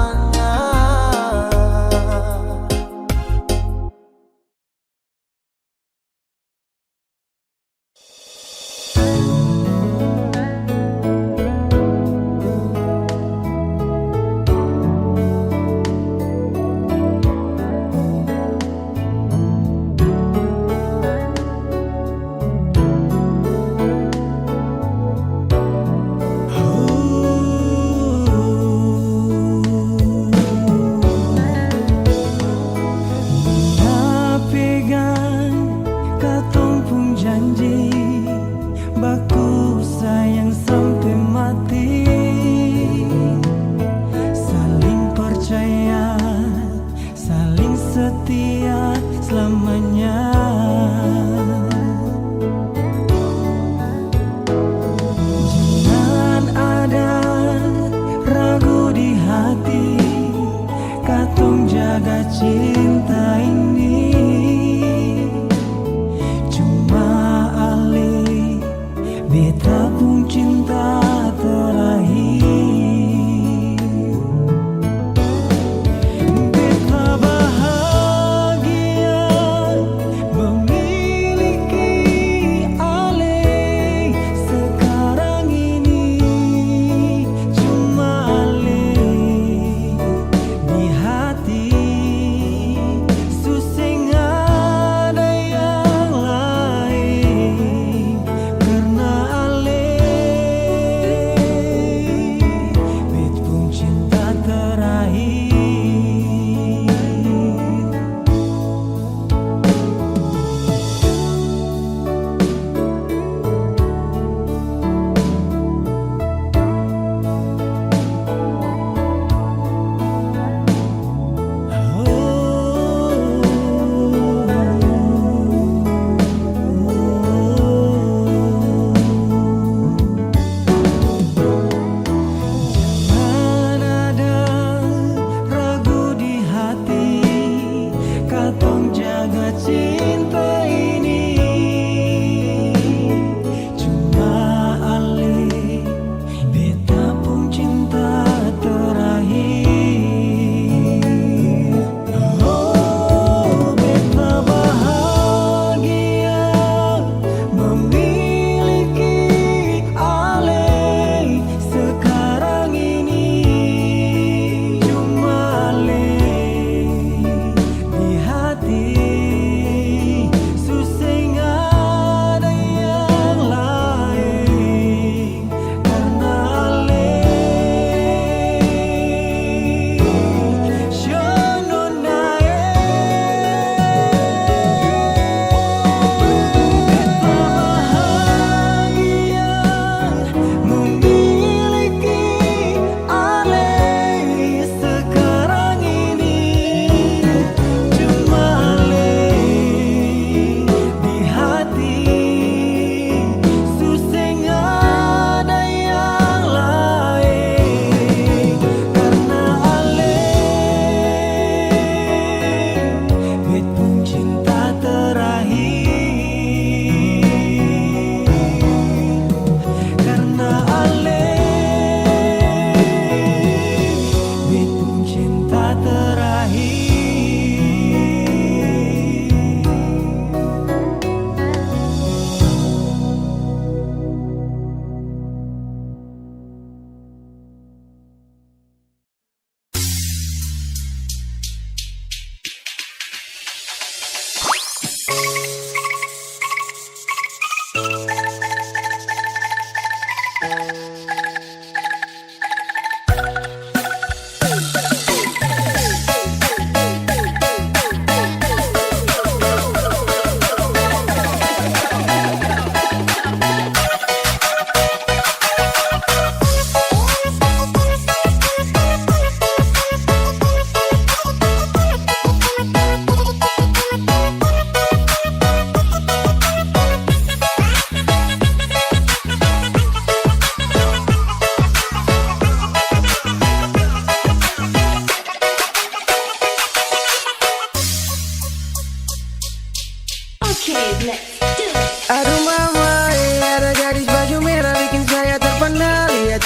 Susah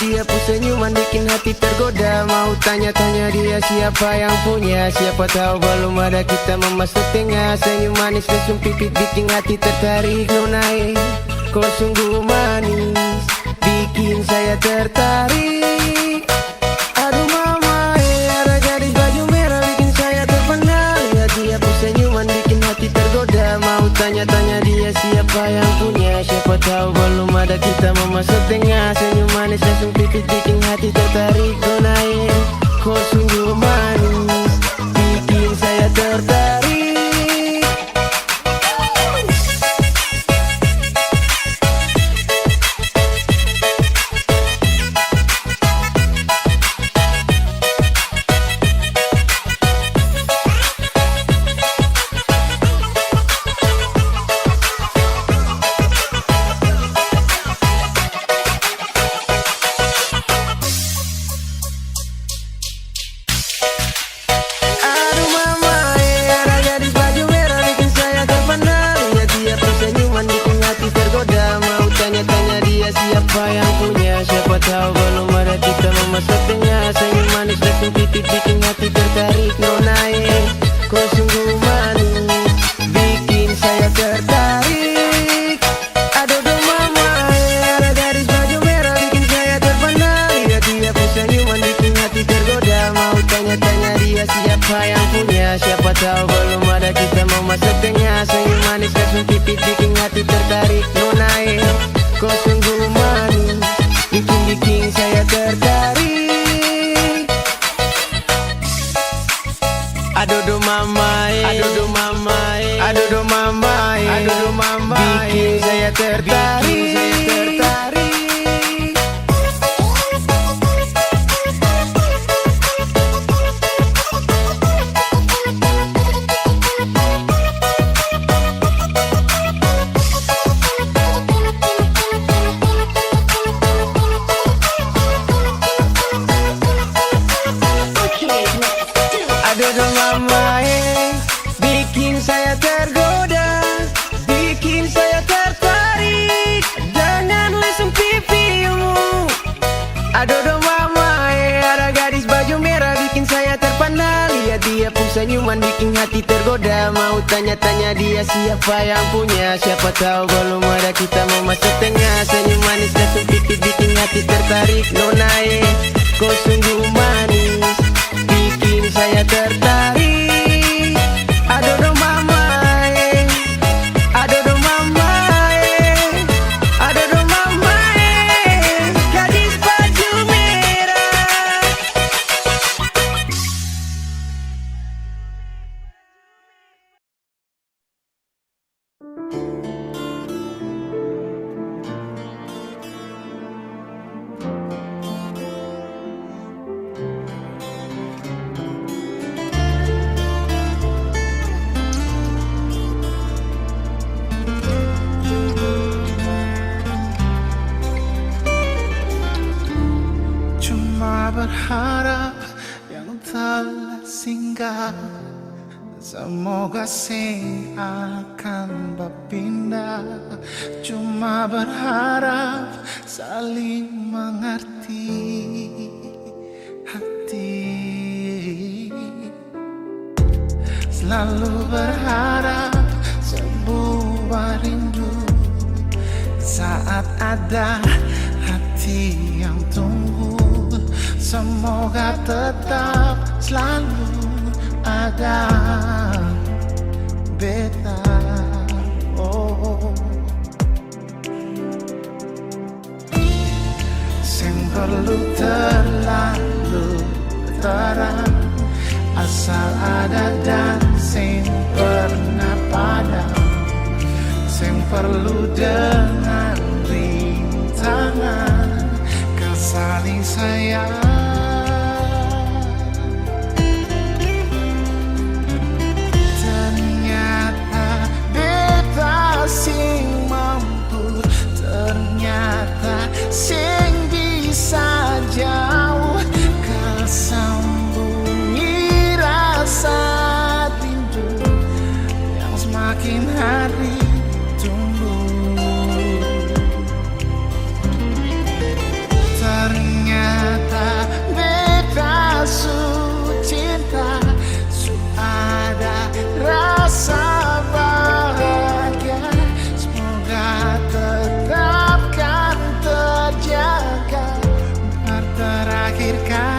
dia pun senyuman bikin hati tergoda. Mau tanya-tanya dia siapa yang punya, siapa tahu belum ada kita memasuk tengah. Senyum manis lesung pipit bikin hati tertarik. Nonai, kau sungguh manis, bikin saya tertarik. Aduh mama, ada gadis baju merah bikin saya terpana. Lihat dia pun senyuman bikin hati tergoda. Mau tanya-tanya dia siapa yang punya, siapa tahu belum ada kita memasuk tengah. Senyum manis langsung pipit bikin hati tertarik. Nonai, kau sungguh manis, bikin saya tertarik. Siapa yang punya, siapa tahu belum ada kita memasuk tengah. Senyum manis langsung pipit bikin hati tertarik. Nonai, kau sungguh manis, bikin saya tertarik. Aduh mama, ada gadis baju merah bikin saya terpana. Lihat dia pun senyuman bikin hati tergoda. Mau tanya-tanya dia siapa yang punya, siapa tahu belum ada kita memasuk tengah. Senyum manis langsung pipit bikin hati tertarik. Nonai, kau sungguh manis, bikin saya tertarik. Aduh mama, aduh mama, aduh mama, aduh mama, bikin saya tertarik. Aduh mama, bikin saya tergoda, bikin saya tertarik dengan lesung pipimu. Aduh mama, ada gadis baju merah bikin saya terpana. Lihat dia pun senyuman bikin hati tergoda. Mau tanya-tanya dia siapa yang punya, siapa tahu belum ada kita memasuk tengah. Senyum manis lesung pipit bikin hati tertarik. Nonai, kau sungguh manis, bikin saya tertarik. Aduh mama, aduh mama, aduh mama, gadis baju merah. Berharap yang telah singgah, semoga sing akan berpindah. Cuma berharap saling mengerti hati. Selalu berharap sebuah rindu saat ada hati yang tunggu. Semoga tetap selalu ada beta. Oh, sing perlu terlalu terang, asal ada dan sing pernah padam. Sing perlu dengan rintangan, saling sayang. Ternyata beta sing mampu, ternyata sing bisa jauh kesambungi rasa rindu yang semakin hari tumbuh. Ternyata terakhir kali.